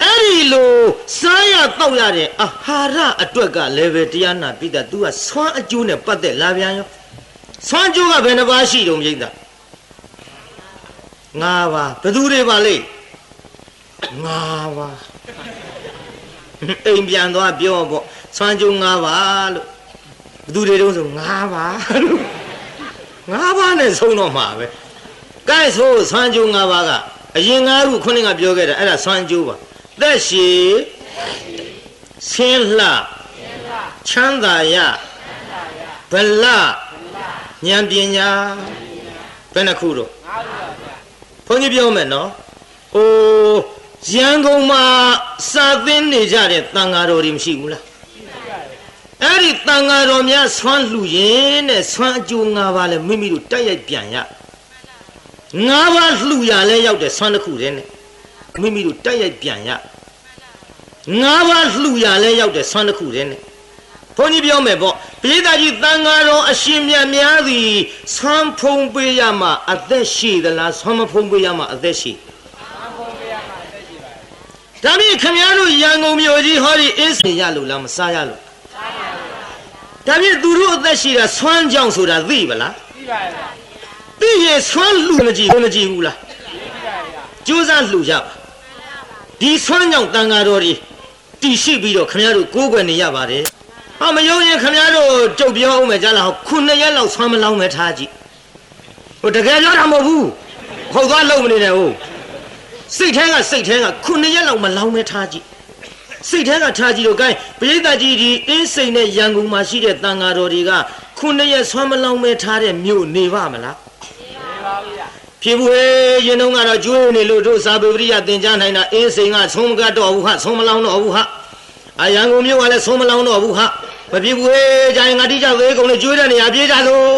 အဲ့ဒီလိုစားရတော့ရတဲ့အာဟာရအတွက်ကလည်းပဲတရားနာပရိသတ် तू ကဆွမ်းအကျိုးနဲ့ပတ်သက်လာပြန်ရောဆွမ်းကျိုးကဘယ်နှပါးရှိတုံးပရိသတ်5ပါးဘယ်သူတွေပါလဲ5ပါးအိမ်ပြန်သွားပြောပေါ့ဆွမ်းကျိုး5ပါးလို့ဘယ်သူတွေတုံးဆို5ပါးလို့5ပါးနဲ့ဆုံးတော့မှာပဲကဲဆိုဆွမ်းကျိုး5ပါးကအရင်5ခုခုနကပြောခဲ့တာအဲ့ဒါဆွမ်းကျိုးပါသက်ရှိဆင်းလှချမ်းသာရဗလဉာဏ်ပညာဘယ်နှခုတော့ဘုန်းကြီးပြောမယ်နော်ရန်ကုန်မှာစာသင်နေကြတဲ့တန်ဃာတော်တွေမရှိဘူးလားအဲ့ဒီတန်ဃာတော်များဆွမ်းလှူရင်တဲ့ဆွမ်းအကျိုး5ပါးလဲမိမိတို့တိုက်ရိုက်ပြန်ရ5ပါးလှူရလဲရောက်တဲ့ဆွမ်းတစ်ခုတည်းနဲ့မိမိတို့တိုက်ရိုက်ပြန်ရ5ပါးလှူရလဲရောက်တဲ့ဆွမ်းတစ်ခုတည်းနဲ့ဘုန်းကြီးပြောမယ်ပေါ့ပရိသတ်ကြီးတန်ဃာတော်အရှင်မြတ်များသည်ဆွမ်းဖုံးပေးရမှအသက်ရှိသလားဆွမ်းမဖုံးပေးရမှအသက်ရှိဒါဖြင့်ခင်ဗျားတို့ရန်ကုန်မြို့ကြီးဟောဒီအင်းစိန်ရလို့လားမစားရလို့ဒါဖြင့်သူတို့အသက်ရှိတာဆွမ်းကြောင့်ဆိုတာသိပါလားသိပါရဲ့သိရင်ဆွမ်းလှူမကြည့်ဘူးလားကြိုးစားလှူရပါဒီဆွမ်းကြောင့်တန်ဃာတော်တွေတည်ရှိပြီးတော့ခင်ဗျားတို့ကိုးကွယ်နေရပါတယ်ဟာမယုံရင်ခင်ဗျားတို့ကြုတ်ပြောအောင်မယ်ကြားလား9ရက်လောက်ဆွမ်းမလောင်းမယ်ထားကြည့်တကယ်ပြောတာမဟုတ်ဘူးခုတ်သွားလုံးမနေနဲ့ဟုတ်စိတ်ထဲက9ရက်လောက်မလောင်းမဲထားကြည့်စိတ်ထဲကထားကြည့်တော့ gain ပရိသတ်ကြီးဒီအင်းစိန်နဲ့ရန်ကုန်မှာရှိတဲ့တန်ဃာတော်တွေက9ရက်ဆွမ်းမလောင်းမဲထားတဲ့မြို့နေပါမလားနေပါဘူးဗျဖြစ်ဘူးဟေးရင်တော့ကတော့ကျွေးနေလို့တို့စာပေပရိယသင်ကြားနိုင်တာအင်းစိန်ကဆုံးမကတော့ဘူးဟာဆုံးမလောင်းတော့ဘူးဟာအရန်ကုန်မြို့ကလည်းဆုံးမလောင်းတော့ဘူးဟာမဖြစ်ဘူးဟေးဂျိုင်းငါတိကျသေးကုန်နဲ့ကျွေးတဲ့နေရာပြေးကြလို့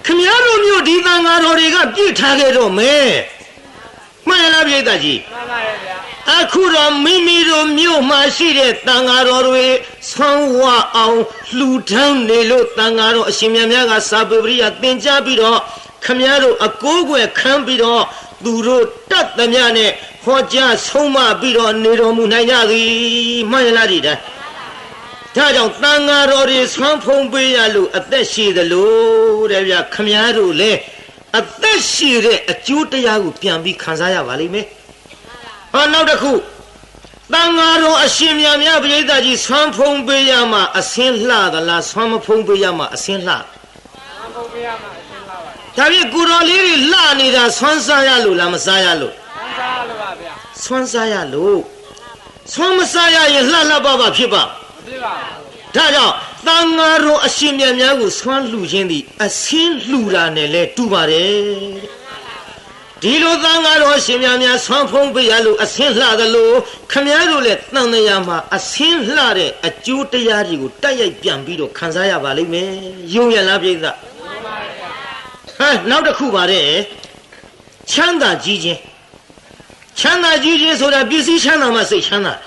ခမည်းတော်မြို့ဒီတန်ဃာတော်တွေကပြည့်ထားခဲ့တော့မယ်မှန်လားပြည်သားကြီးမှန်ပါရဲ့ဗျာအခုတော့မိမိတို့မြို့မှာရှိတဲ့တန်ဃာတော်တွေဆောင်းဝအောင်လှူဒန်းနေလို့တန်ဃာတော်အရှင်မြတ်များကစာပေပရိယသင်ကြားပြီးတော့ခမည်းတော်အကိုးကွယ်ခံပြီးတော့သူတို့တတ်သမျှနဲ့ဟောကြားဆုံးမပြီးတော့နေတော်မူနိုင်ကြသည်မှန်လားဒီတိုင်းဒါကြောင့်တန်ဃာတော်တွေဆွမ်းဖုံးပေးရလို့အသက်ရှိသလိုတဲ့ဗျာခမည်းတော်လည်းအသက်ရှိတဲ့အကျိုးတရားကိုပြန်ပြီးခံစားရပါလိမ့်မယ်ဟောနောက်တစ်ခု Tangaro Ashimia Bidaji, Swam Pong Bayama, a sin la, the last Swam Pong Bayama, a sin la. Tabi Guroli Lani, the Swansayalu, Lamasayalu. Swansayalu. Swamasaya is Lala Baba Pipa. Tada, Tangaro Ashimia Yagu, Swan Lujendi, a sin Lura Nele, Tubare. Dilo Tangaro Ashimia, Swan Pong Bayalu, a sin la the low, Kamiarulet, Nanayama, a sin lare, a Jutayari, Taya Piambido, Kanzaya Valley, you Yalabiza. Now the Kubare Chanda Gigi Chanda Gigi, so that busy Chana must say Chana.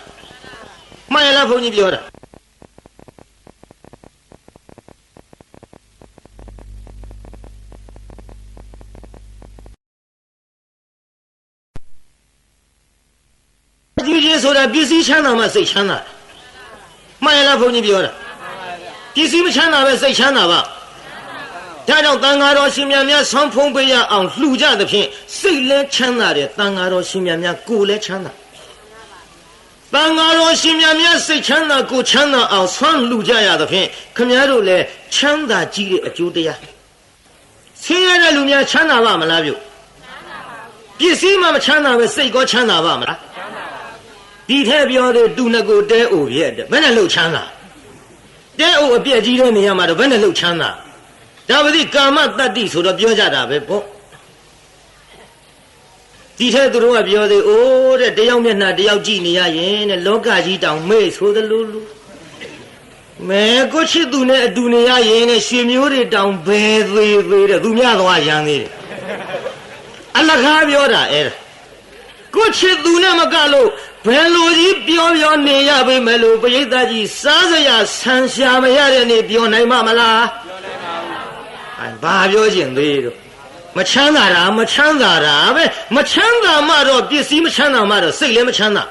My love only Biora. Gigi, so that busy Chana must say Chana. My love only Biora. Busy Chana must say Chana. 他让当阿罗西面面上风不呀，按陆家的品，谁来抢那的？当阿罗西面面过来抢那。当阿罗西面面谁抢那？过抢那按上陆家呀的品，可面都来抢那几的就的呀。现在的路面抢那吧么啦？比谁嘛抢那个谁个抢那吧么啦？地太表的都那个带欧别的，本来路抢那，带欧别几的那样嘛的，本来路抢那。 ဒါပတိကာမတတ္တိဆိုတော့ပြောကြတာပဲပေါ့ဒီထဲသူတို့ကပြောသေးအိုးတဲ့တယောက်မျက်နှာတယောက်ကြည့်နေရရင်တဲ့လောကကြီးတောင်မေ့ဆိုသလိုလိုမဲကိုချစ်သူနဲ့အတူနေရရင်တဲ့ရွှေမျိုးတွေတောင်ဘယ်သေးသေးတဲ့သူများသွားရန်သေးတယ်အလကားပြောတာအဲ့ဒါကိုချစ်သူနဲ့မကလို့ဘယ်လိုကြီးပြောနေရပေမဲ့လို့ပရိသတ်ကြီးစားစရာဆန်ရှာမရတဲ့နေ့ပြောနိုင်မှာမလား ဘာပြောခြင်းသေးတော့မချမ်းသာတာမချမ်းသာတာပဲမချမ်းသာမှတော့ပစ္စည်းမချမ်းသာမှတော့စိတ်လည်းမချမ်းသာ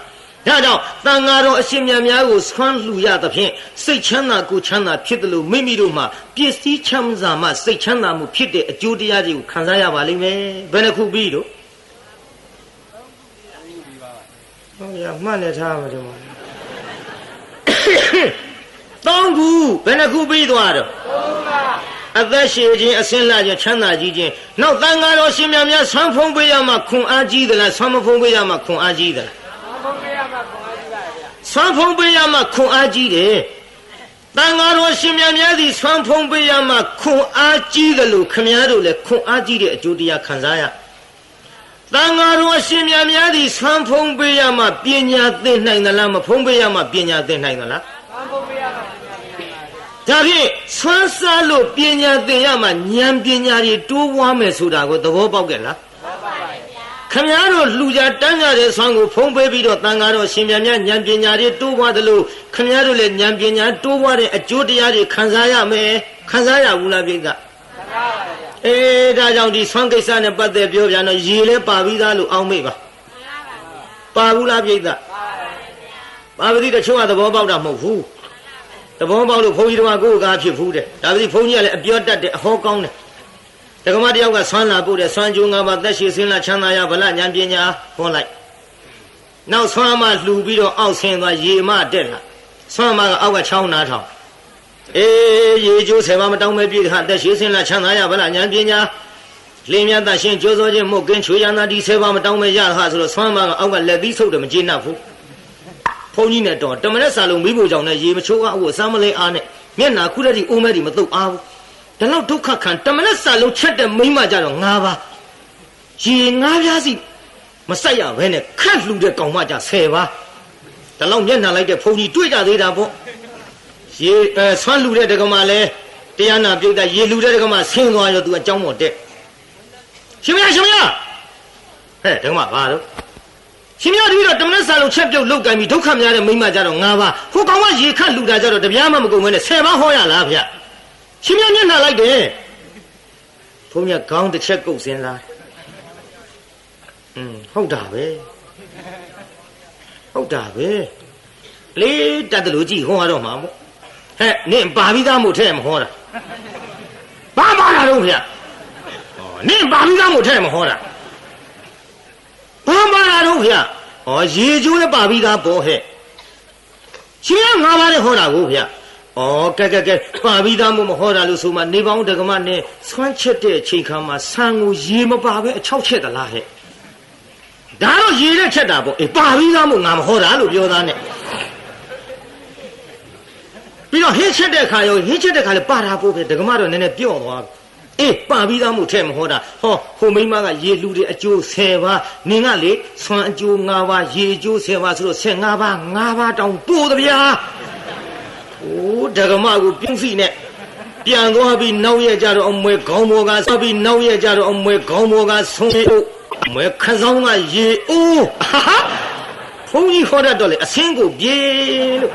ဒါကြောင့်တန်ဃာတော်အရှင်မြတ်များကိုဆွမ်းလှူရသဖြင့်စိတ်ချမ်းသာကိုချမ်းသာဖြစ်တယ်လို့မိမိတို့မှာပစ္စည်းချမ်းသာမှစိတ်ချမ်းသာမှုဖြစ်တဲ့အကျိုးတရားတွေကိုခံစားရပါလိမ့်မယ်ဘယ်နှခုပြီးတော့ဟုတ်ရမှတ်နေထားမှာတော့တောင်းခုဘယ်နှခုပြီးသွားတော့ အသက်ရှည်ခြင်းအစင်းလာခြင်းချမ်းသာကြီးခြင်းနောက်တန်ဃာတော်ရှင်များများဆွမ်းဖုံးပေးရမှာခွန်အားကြီးသလားဆွမ်းမဖုံးပေးရမှာခွန်အားကြီးသလားဆွမ်းဖုံးပေးရမှာခွန်အားကြီးတယ်တန်ဃာတော်ရှင်များများသည်ဆွမ်းဖုံးပေးရမှာခွန်အားကြီးတယ်လို့ခမည်းတော်လည်းခွန်အားကြီးတဲ့အကျိုးတရားခံစားရတန်ဃာတော်ရှင်များများသည်ဆွမ်းဖုံးပေးရမှာပညာသင်နိုင်သလားမဖုံးပေးရမှာပညာသင်နိုင်သလားဆွမ်းဖုံးပေးရမှာ ဒါဖြင့်ဆွမ်းစားလို့ပညာသင်ရမှာဉာဏ်ပညာတွေတိုးပွားမယ်ဆိုတာကိုသဘောပေါက်ကြလားသဘောပေါက်ပါဗျာခင်ဗျားတို့လူကြတန်းကြတဲ့ဆွမ်းကိုဖုံးပေးပြီးတော့တန်ဃာတော်ရှင်မြတ်များဉာဏ်ပညာတွေတိုးပွားသလိုခင်ဗျားတို့လည်းဉာဏ်ပညာတိုးပွားတဲ့အကျိုးတရားတွေခံစားရမယ်ခံစားရဘူးလားပြိဿခံစားပါဗျာအေးဒါကြောင့်ဒီဆွမ်းကိစ္စနဲ့ပတ်သက်ပြောပြန်တော့ရေလဲပါပြီးသားလို့အောင်းမိပါပါဘူးလားပြိဿပါပါသည်တချို့ကသဘောပေါက်တာမဟုတ်ဘူး တဘောပေါက်လို့ဘုန်းကြီးတို့ကကိုယ်ကားဖြစ်ဘူးတဲ့ဒါပေမဲ့ဘုန်းကြီးကလည်းအပြောတတ်တဲ့အဟောကောင်းတယ်တက္ကမတယောက်ကဆွမ်းလာပို့တယ်ဆွမ်းကြိုးငါးပါးသက်ရှိစင်းလာချမ်းသာရဗလဉာဏ်ပညာဟောလိုက်နောက်ဆွမ်းမလှူပြီးတော့အောက်ဆင်းသွားရေမတက်လာဆွမ်းမကအောက်ကချောင်းနာထောင်အေးရေကျိုးဆယ်ပါးမတောင်းမဲ့ပြည့်တဲ့သက်ရှိစင်းလာချမ်းသာရဗလဉာဏ်ပညာလင်းမြတ်တရှင်ကြိုးစိုးခြင်းမှုတ်ကင်းချွေရနာဒီဆယ်ပါးမတောင်းမဲ့ရဟာဆိုတော့ဆွမ်းမကအောက်ကလက်သီးဆုပ်တယ်မကျေနပ်ဘူး ဘုန်းကြီးနဲ့တော့တမရက်စာလုံးမိဖို့ကြောင့်လည်းရေမချိုးအောင်အစမ်းမလေးအားနဲ့မျက်နာခုတည်းအိုးမဲတွေမတုတ်အားဘူးဒါတော့ဒုက္ခခံတမရက်စာလုံးချက်တဲ့မိမကြတော့၅ပါးရေ၅ပြားစီမဆက်ရဘဲနဲ့ခတ်လှူတဲ့ကောင်မကြ10ပါးဒါတော့မျက်နာလိုက်တဲ့ဘုန်းကြီးတွေ့ကြသေးတာပေါ့ရေဆွမ်းလှူတဲ့တက္ကမလည်းတရားနာပြုတ်တဲ့ရေလှူတဲ့တက္ကမဆင်းသွားရောသူအကြောင်းပေါ်တဲ့ရှင်မရဟဲ့တက္ကမပါတော့ ရှင်များတို့တမန်ဆာလုံးချက်ပြုတ်လောက်ကန်ပြီးဒုက္ခများတဲ့မိမကြတော့၅ပါးဟိုကောင်ကရေခတ်လူတာကြတော့တပြားမှမကုန်ဘဲနဲ့10ပါးဟောရလားဗျရှင်များမျက်နှာလိုက်တယ်ဘုန်းကြီးခေါင်းတစ်ချက်ကုတ်စင်းလာဟုတ်တာပဲလေးတတ်တယ်လို့ကြည့်ဟောရတော့မှာမို့ဟဲ့နင့်ပါပြီးသားမို့ထဲမဟောတာဘာပါလာတော့ဗျနင့်ပါပြီးသားမို့ထဲမဟောတာ ဘာမှလာတော့ဗျာဩ ရေကျိုးလည်းပါပြီးသားပေါ့ဟဲ့ရှင်က၅ပါးနဲ့ဟောတာကိုဗျာကဲပါပြီးသားမို့မဟောတာလို့ဆိုမှနေပေါင်းဒကမနဲ့ဆွမ်းချက်တဲ့အချိန်ခါမှာဆံကိုရေမပါပဲအချောက်ချက်သလားဟဲ့ဒါတော့ရေနဲ့ချက်တာပေါ့ပါပြီးသားမို့ငါမဟောတာလို့ပြောသားနဲ့ပြီးတော့ဟင်းချက်တဲ့ခါရောဟင်းချက်တဲ့ခါလည်းပါတာပေါ့ပဲဒကမတော့နည်းနည်းပြော့သွားပါပြီးသားမို့ထဲမဟောတာဟိုမိန်းမကရေလူတွေအကျိုး10ပါးနင်ကလေဆွမ်းအကျိုး5ပါးရေအကျိုး10ပါးဆိုတော့15ပါး5ပါးတောင်ပို့သဗျာဒကမကိုပြုံးစီနဲ့ပြန်သွားပြီးနောက်ရကြတော့အမွေခေါင်းပေါ်ကဆက်ပြီးနောက်ရကြတော့အမွေခေါင်းပေါ်ကဆုံးအိုးအမွေခစောင်းကရေအိုးဘုန်းကြီးခေါ်တတ်တော့လေအစင်းကိုပြေလို့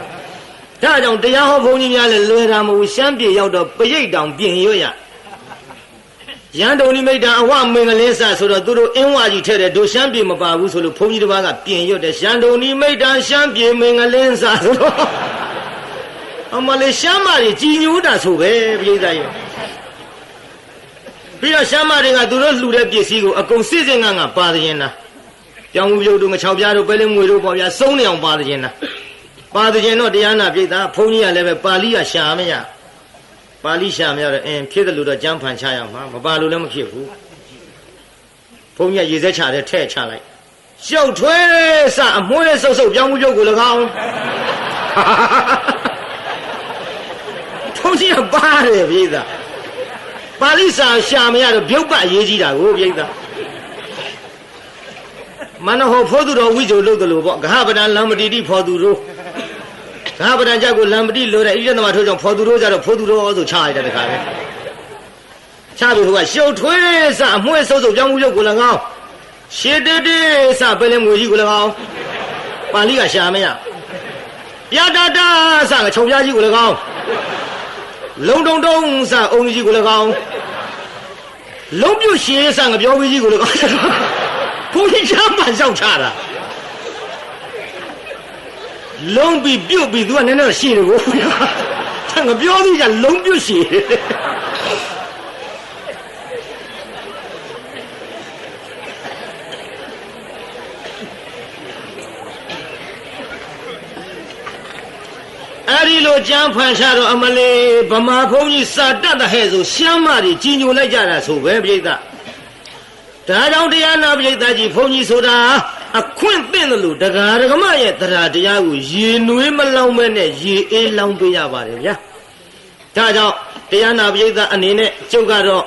ဒါကြောင့်တရားဟောဘုန်းကြီးများလည်းလွယ်တာမဟုတ်ရှမ်းပြေရောက်တော့ပရိတ်တောင်ပြင်ရွရရန်တုံနိမိတ်တံအဝမင်္ဂလင်းစဆိုတော့သူတို့အင်းဝကြီးထဲတဲ့တို့ရှမ်းပြေမပါဘူးဆိုလို့ဘုန်းကြီးတစ်ပါးကပြင်ရွတယ်ရန်တုံနိမိတ်တံရှမ်းပြေမင်္ဂလင်းစဆိုတော့အမလေးရှမ်းမတွေကြည်ညိုတာဆိုပဲပြိဿရဲ့ပြီးတော့ရှမ်းမတွေကသူတို့လှူတဲ့ပစ္စည်းကိုအကုန်စစ်စစ်ငါပါသရင်လားပြောင်းမှုပြုတ်တို့ငချောက်ပြားတို့ပဲလင်းငွေတို့ပေါ့ဗျာစုံးနေအောင်ပါသရင်လားပါသရင်တော့တရားနာပြိဿဘုန်းကြီးကလည်းပဲပါဠိကရှာမရပါဠိရှာမရတော့ဖြစ်တယ်လို့တော့ကျမ်းဖန်ချရမှာမပါလို့လည်းမဖြစ်ဘူးဘုန်းကြီးကရေစက်ချတဲ့ထဲ့ချလိုက်ရှုပ်ထွေးစအမွှေးဆုပ်ဆုပ်ပြောင်းမှုပြုတ်ကို၎င်းဘုန်းကြီးကပါတယ်ပြိဿပါဠိစာရှာမရတော့ပြုတ်ပအရေးကြီးတာကိုပြိဿမနဟောဖောသူတော်ဝိဇ္ဇုလို့တယ်လို့ပေါ့ဂဟပဒံလမ္ပတိတိဖောသူတို့ဂဟပဒံကြောက်ကိုလမ္ပတိလို့တဲ့ဣရိသမထိုးကြောင့်ဖောသူတို့ကြတော့ဖောသူတို့ဆိုချလိုက်တဲ့ခါပဲချပြီးဟိုကရှုပ်ထွေးစအမွှေးဆုပ်ဆုပ်ပြောင်းမှုပြုတ်ကို၎င်းရှေတေတေစပဲလင်းငွေကြီးကို၎င်းပါဠိကရှာမရပြတာတာစကခြုံပြားကြီးကို၎င်းလုံတုံတုံစအုံကြီးကို၎င်းလုံးပြုတ်ရှည်စငပြောကြီးကို၎င်းဘုန်းကြီးချမ်းပါရောက်ချတာလုံးပြီးပြုတ်ပြီးသူကနည်းနည်းရှည်တယ်ကိုငပြောကြီးကလုံးပြုတ်ရှည်အဲ့ဒီလိုကြမ်းဖန်ရှာတော့အမလေးဗမာဘုန်းကြီးစာတတ်တဲ့ဟဲ့ဆိုရှမ်းမတွေကြီးညိုလိုက်ကြတာဆိုပဲပြိဿဒါကြောင့်တရားနာပြိဿကြီးဘုန်းကြီးဆိုတာအခွင့်သင့်တယ်လို့တရားဓမ္မရဲ့တရားတရားကိုရေနွေးမလောင်းမဲနဲ့ရေအေးလောင်းပေးရပါတယ်ဗျာဒါကြောင့်တရားနာပြိဿအနေနဲ့ကျုပ်ကတော့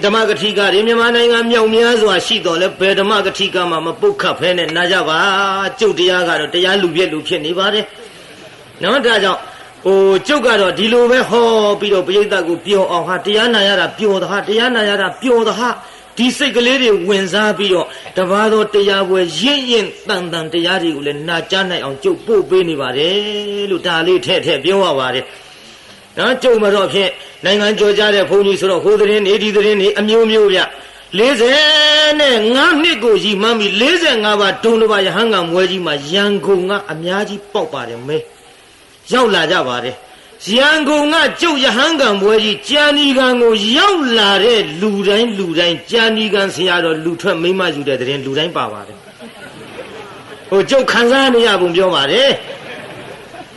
ဓမ္မဂတိကတွေမြန်မာနိုင်ငံမြောက်များစွာရှိတော်လဲဘယ်ဓမ္မဂတိကမှမပုတ်ခတ်ဖဲနဲ့နာကြပါကျုပ်တရားကတော့တရားလူပြည့်လူဖြစ်နေပါတယ်နော်ဒါကြောင့်ကျုပ်ကတော့ဒီလိုပဲဟောပြီးတော့ပရိသတ်ကိုပျော်အောင်ဟာတရားနာရတာပျော်တာဟာတရားနာရတာပျော်တာဟာဒီစိတ်ကလေးတွေဝင်စားပြီးတော့တပါးသောတရားပွဲရင့်ရင့်တန်တန်တရားတွေကိုလည်းနာကြားနိုင်အောင်ကျုပ်ပို့ပေးနေပါတယ်လို့ဒါလေးထဲပြောရပါတယ်နော်ကျုပ်မတော့ဖြင့်နိုင်ငံကျော်ကြတဲ့ဘုန်းကြီးဆိုတော့ဟိုသတင်းနေဒီသတင်းနေအမျိုးမျိုးဗျ45နှစ်ကိုရည်မှန်းပြီး45ပါးဒုံတစ်ပါးရဟန်းကမွဲကြီးမှာရန်ကုန်ကအများကြီးပေါက်ပါတယ်မဲရောက်လာကြပါတယ်ရန်ကုန်ကကျုပ်ရဟန်းကံပွဲကြီးကြာနီကံကိုရောက်လာတဲ့လူတိုင်းကြာနီကံဆရာတော်လူထွက်မိမယူတဲ့တဲ့လူတိုင်းပါပါတယ်ဟိုကျုပ်ခံစားနေရပုံပြောပါတယ်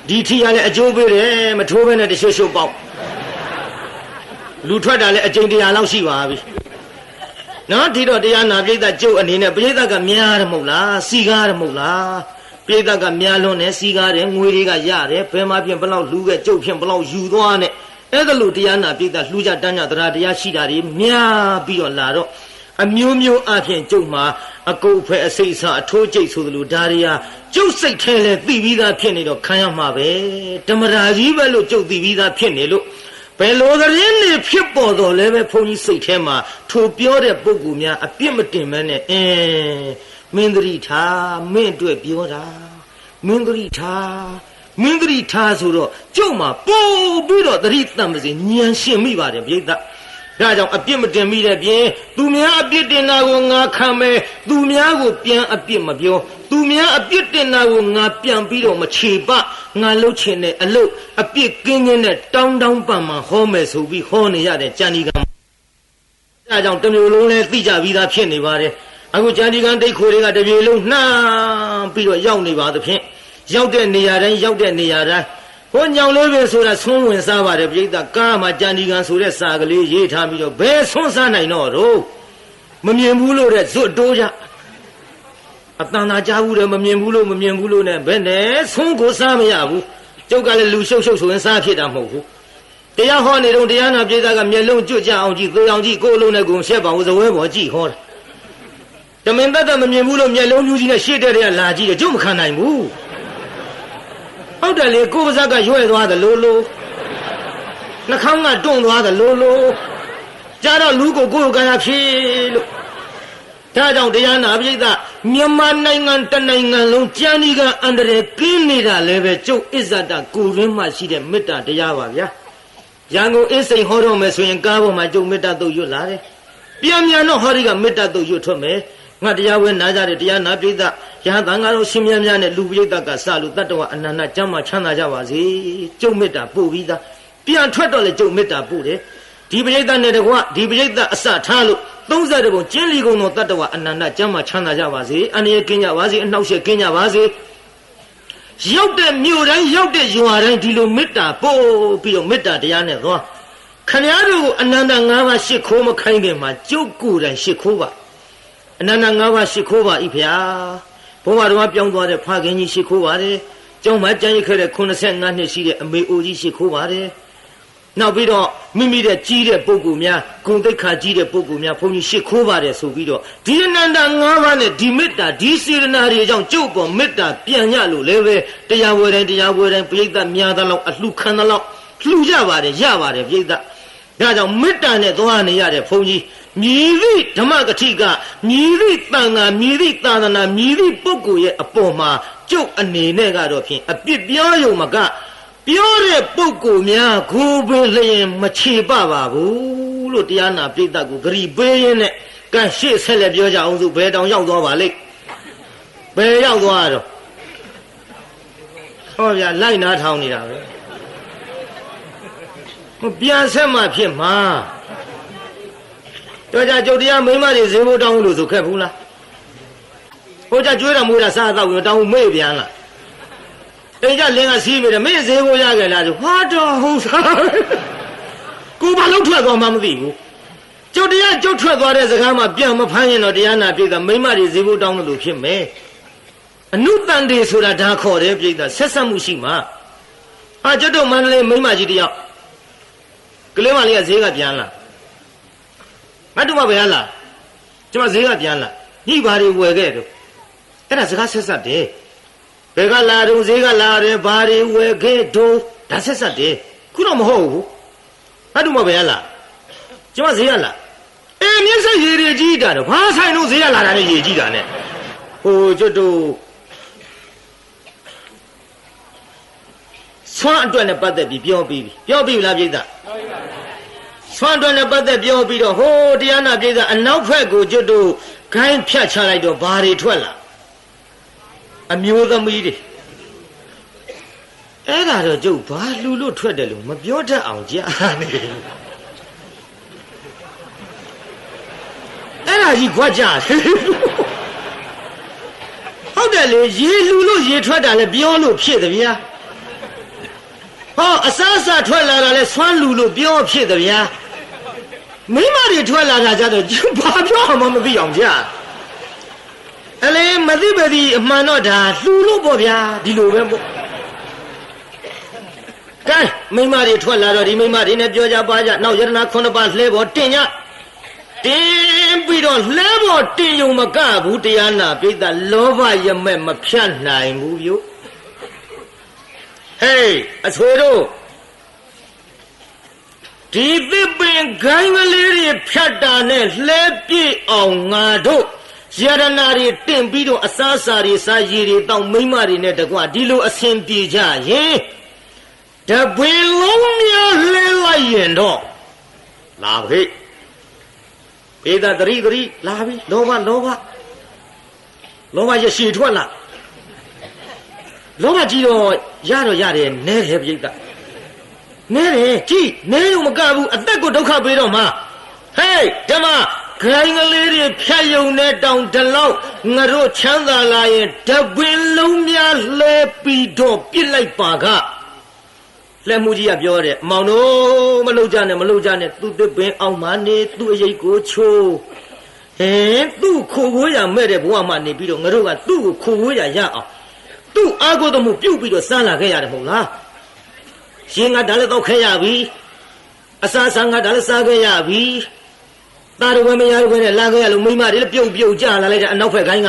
ဒီထီကလည်းအကျိုးပေးတယ်မထိုးဘဲနဲ့တရွှွှပေါက်လူထွက်တာလည်းအကျိန်100လောက်ရှိပါပြီနော်ဒီတော့တရားနာပိဋကကျုပ်အနေနဲ့ပိဋကများတယ်မဟုတ်လားစီကားတယ်မဟုတ်လားပိဋကများလွန်းတယ်စီကားတယ်ငွေတွေကရတယ်ဘယ်မှာပြင်ဘလောက်လူခဲ့ကျုပ်ပြင်ဘလောက်ယူသွားနဲ့အဲ့ဒါလို့တရားနာပိဋကလှူကြတန်းကြတရားရှိတာတွေများပြီးတော့လာတော့အမျိုးမျိုးအဖြစ်ကျုပ်မှာအကုတ်ဖဲအစိတ်ဆာအထိုးကျိတ်ဆိုသလိုဒါတွေကကျုပ်စိတ်ထဲလဲသိပြီးသားဖြစ်နေတော့ခံရမှာပဲဓမ္မရာကြီးပဲလို့ကျုပ်သိပြီးသားဖြစ်နေလို့ဘယ်လိုသတင်းတွေဖြစ်ပေါ်တော့လဲပဲဘုန်းကြီးစိတ်ထဲမှာထိုပြောတဲ့ပုဂ္ဂိုလ်များအပြစ်မတင်မဲနဲ့မင်းသတိထားမင်းအတွက်ပြောတာမင်းသတိထားဆိုတော့ကျုပ်မှာပို့ပြီးတော့သတိတတ်မစေဉာဏ်ရှင်မိပါတယ်ပြိဿဒါကြောင့်အပြစ်မတင်မိတဲ့ပြင်သူများအပြစ်တင်တာကိုငါခံမယ်သူများကိုပြန်အပြစ်မပြောသူများအပြစ်တင်တာကိုငါပြန်ပြီးတော့မချေပငါလှုပ်ချင်တဲ့အလုပ်အပြစ်ကင်းခြင်းနဲ့တောင်းပန်မှဟောမယ်ဆိုပြီးဟောနေရတဲ့ကြံဒီကံဒါကြောင့်တမျိုးလုံးလဲသိကြပြီးသားဖြစ်နေပါတယ် အခုကြံဒီကံတိတ်ခွေတွေကတပြေလုံးနှမ်းပြီးတော့ရောက်နေပါသဖြင့်ရောက်တဲ့နေရာတိုင်းရောက်တဲ့နေရာတိုင်းဟိုညောင်လေးပဲဆိုတာဆွန်းဝင်စားပါတယ်ပြိဿကားမှာကြံဒီကံဆိုတဲ့စာကလေးရေးထားပြီးတော့ဘယ်ဆွန်းစားနိုင်တော့မမြင်ဘူးလို့တဲ့ဇွတ်တိုးကြအတန်သာကြားဘူးတယ်မမြင်ဘူးလို့နဲ့ဘယ်နဲ့ဆွန်းကိုစားမရဘူးကျုပ်ကလည်းလူရှုပ်ဆိုရင်စားဖြစ်တာမဟုတ်ဘူးတရားဟောနေတော့တရားနာပြိဿကမျက်လုံးကျွတ်ကြအောင်ကြည့်သေအောင်ကြည့်ကိုယ်လုံးနဲ့ကိုယ်ရှက်ပါဦးဇဝဲပေါ်ကြည့်ဟောတမင်တတ်မမြင်ဘူးလို့မျက်လုံးပြူးကြီးနဲ့ရှေ့တဲ့တွေကလာကြည့်တယ်ကျုပ်မခံနိုင်ဘူးဟုတ်တယ်လေကိုယ်ပါးစပ်ကရွဲ့သွားတယ်လို့နှာခေါင်းကတွန့်သွားတယ်လို့ကြားတော့လူကိုယ်ကံရဖြစ်လို့ဒါကြောင့်တရားနာပြိဿမြန်မာနိုင်ငံတနိုင်ငံလုံးကြံဒီကအန္တရာယ်ကင်းနေတာလည်းပဲကျုပ်အစ္ဆဒကိုရင်းမှရှိတဲ့မေတ္တာတရားပါဗျာရန်ကုန်အင်းစိန်ဟောတော့မယ်ဆိုရင်ကားပေါ်မှာကျုပ်မေတ္တာတုတ်ရွတ်လာတယ်ပြန်ပြန်တော့ဟောဒီကမေတ္တာတုတ်ရွတ်ထွက်မယ်ငါတရားဝဲနာကြတယ်တရားနာပြိဿရဟန်းသံဃာတော်ရှင်မြတ်များနဲ့လူပြိဿကစလို့တတ္တဝအနန္တကျမ်းမာချမ်းသာကြပါစေကျုပ်မေတ္တာပို့ပြီးသားပြန်ထွက်တော့လေကျုပ်မေတ္တာပို့တယ်ဒီပြိဿနဲ့တကွဒီပြိဿအစထားလို့30ဘုံကျင်းလီကုံတော်တတ္တဝအနန္တကျမ်းမာချမ်းသာကြပါစေအန္တရာယ်ကင်းကြပါစေအနှောက်အယှက်ကင်းကြပါစေရောက်တဲ့မြို့တိုင်းရောက်တဲ့ရွာတိုင်းဒီလိုမေတ္တာပို့ပြီးတော့မေတ္တာတရားနဲ့သွားခမည်းတော်ကိုအနန္တ5ပါးရှစ်ခိုးမခိုင်းခင်မှာကျုပ်ကိုယ်တိုင်ရှစ်ခိုးပါအနန္တ5ပါးရှစ်ခိုးပါဤဗျာဘုရားတော်ပြောင်းသွားတဲ့ဖခင်ကြီးရှစ်ခိုးပါတယ်ကျောင်းမှာကြံ့ရခဲ့တဲ့85နှစ်ရှိတဲ့အမေအိုကြီးရှစ်ခိုးပါတယ်နောက်ပြီးတော့မိမိတဲ့ကြီးတဲ့ပုဂ္ဂိုလ်များဂုဏ်သိက္ခာကြီးတဲ့ပုဂ္ဂိုလ်များဘုန်းကြီးရှစ်ခိုးပါတယ်ဆိုပြီးတော့ဒီအနန္တ5ပါးနဲ့ဒီမေတ္တာဒီစေတနာတွေကြောင့်ကျုပ်ပေါ်မေတ္တာပြန်ရလို့လည်းပဲတရားဝဲတိုင်းပြိဿများသလောက်အလှခံသလောက်လှူကြပါတယ်ရပါတယ်ပြိဿဒါကြောင့်မေတ္တာနဲ့သွားနေရတဲ့ဘုန်းကြီးမြည်သည့်ဓမ္မဂတိကမြည်သည့်တန်ခါမြည်သည့်သာသနာမြည်သည့်ပုဂ္ဂိုလ်ရဲ့အပေါ်မှာကျုပ်အနေနဲ့ကတော့ဖြင့်အပြစ်ပြောရုံမကပြောတဲ့ပုဂ္ဂိုလ်များကိုယ်ပင်လျင်မချေပပါဘူးလို့တရားနာပြိဿကိုဂရိပေးရင်းနဲ့ကဲရှေ့ဆက်လက်ပြောကြအောင်ဆိုဘယ်တောင်ရောက်သွားပါလိမ့်ဘယ်ရောက်သွားတော့ဟောဗျာလိုက်နာထောင်နေတာပဲပြန်ဆက်မှဖြစ်မှာတော့ကြကျုပ်တရားမိမတွေဈေးဘိုးတောင်းလို့ဆိုခက်ဘူးလားဟိုကြကျွေးတော်မူတာစားတော့တောင်းမေ့ပြန်လားအိမ်ကြလင်းကစီးပြီးတယ်မေ့ဈေးဘိုးရခဲ့လားဆိုဟာတော်ဟုတ်စားကိုဘာလို့ထွက်သွားမှမသိဘူးကျုပ်တရားကျုပ်ထွက်သွားတဲ့စကားမှပြန်မဖမ်းရင်တော့တရားနာပြိဿမိမတွေဈေးဘိုးတောင်းလို့ဖြစ်မယ်အနုတန်တေဆိုတာဒါခေါ်တယ်ပြိဿဆက်ဆက်မှုရှိမှာဟာကျွတ်တို့မန္တလေးမိမကြီးတယောက်ကလေးမလေးကဈေးကပြန်လာမတူမပဲလားကျမဈေးကပြန်လာညိပါတွေဝယ်ခဲ့တော့အဲ့ဒါစကားဆက်ဆက်တယ်ဘယ်ကလာတော့ဈေးကလာတယ်ဘာတွေဝယ်ခဲ့တော့ဒါဆက်ဆက်တယ်ခုတော့မဟုတ်ဘူးမတူမပဲလားကျမဈေးကလာအေးမျက်စိရည်ရည်ကြီးတာတော့ဘာဆိုင်လို့ဈေးကလာတာနဲ့ရည်ကြီးတာနဲ့ဟိုကျွတ်တို့ဆွမ်းအတွက်နဲ့ပတ်သက်ပြီးပြောပြီးလားပြိဿဆွမ်းအတွက်နဲ့ပတ်သက်ပြောပြီးတော့ဟိုတရားနာပြိဿအနောက်ဘက်ကိုကျွတ်တို့ခိုင်းဖြတ်ချလိုက်တော့ဘာတွေထွက်လာအမျိုးသမီးတွေအဲ့ဒါတော့ကျုပ်ဘာလူလို့ထွက်တယ်လို့မပြောတတ်အောင်ကြားနေအဲ့ဒါကြီးခွက်ကြဟုတ်တယ်လေရေလူလို့ရေထွက်တာလဲပြောလို့ဖြစ်တယ်ဗျာဟောအစားအစာထွက်လာတာလဲဆွမ်းလူလို့ပြောဖြစ်တယ်ဗျာမိမတွေထွက်လာတာကြတော့ဘာပြောမှမသိအောင်ကြာအလေမသိပါသည်အမှန်တော့ဒါလူလို့ပေါ့ဗျာဒီလိုပဲပေါ့ကဲမိမတွေထွက်လာတော့ဒီမိမတွေနဲ့ပြောကြပါကြနောက်ယတနာ9ပါးလှဲပေါ်တင်ညတင်ပြီးတော့လှဲပေါ်တင်ယုံမကဘူးတရားနာပိဋကလောဘရမဲ့မဖြတ်နိုင်ဘူးဗျဟေးအဆွေတို့ဒီသစ်ပင်ခိုင်းကလေးတွေဖြတ်တာနဲ့လှဲပြည့်အောင်ငါတို့ယရနာတွေတင်ပြီးတော့အစားအစာတွေစားရည်တွေတောင်းမိမတွေနဲ့တကွဒီလိုအဆင်ပြေကြရင်တပွေလုံးများလဲလိုက်ရင်တော့လာပြီဧဒတရိလာပြီလောဘရရှိထွက်လာလောဘကြီးတော့ရတယ်နဲတယ်ပြိတ္တနဲတယ်ကြည်နဲလို့မကဘူးအသက်ကိုဒုက္ခပေးတော့မှာဟေးဓမ္မ ခိုင်ကလေးတွေဖြတ်ယုံတဲ့တောင်တလောက်ငါတို့ချမ်းသာလာရင်တပင်လုံးများလဲပြီးတော့ပြစ်လိုက်ပါကလက်မှုကြီးကပြောတယ်မောင်တို့မလုပ်ကြနဲ့သူတပင်အောင်မနေသူအရေးကိုချိုးသူ့ခိုးဝေးရမဲ့တဲ့ဘဝမှာနေပြီးတော့ငါတို့ကသူ့ကိုခိုးဝေးရအောင်သူ့အာကိုတမှုပြုတ်ပြီးတော့စမ်းလာခဲ့ရတယ်မဟုတ်လားရှင်ကဒါလည်းတော့ခဲရပြီအစာဆန်းကဒါလည်းစားခဲ့ရပြီတာရဝဲမရခွဲနဲ့လာခဲ့ရလို့မိမတွေလည်းပြုတ်ကြလာလိုက်တဲ့အနောက်ဘက်ကိုင်းက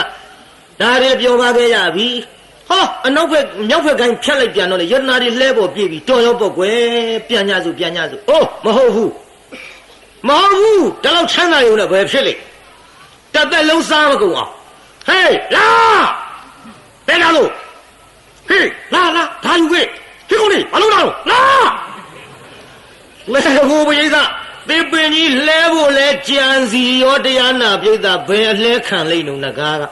ဒါတွေပြောပါခဲ့ရပြီဟောအနောက်ဘက်မြောက်ဘက်ကိုင်းဖြတ်လိုက်ပြန်တော့လေရတနာတွေလှဲပေါ်ပြေးပြီးတော်ရောပေါ့ကွယ်ပြန်ကြစုအိုးမဟုတ်ဘူးဒါတော့ချမ်းသာရုံနဲ့ဘယ်ဖြစ်လိမ့်တသက်လုံးစားမကုန်အောင်ဟေးလာတဲလာလို့ဟေးလာဒါယူခဲ့ဒီကောင်လေးမလုပ်တော့လာလဲဖို့ပိဿသေပင်ကြီးလဲဖို့လဲကြံစီရောတရားနာပိဿဘယ်လဲခံလိမ့်နုံငကားက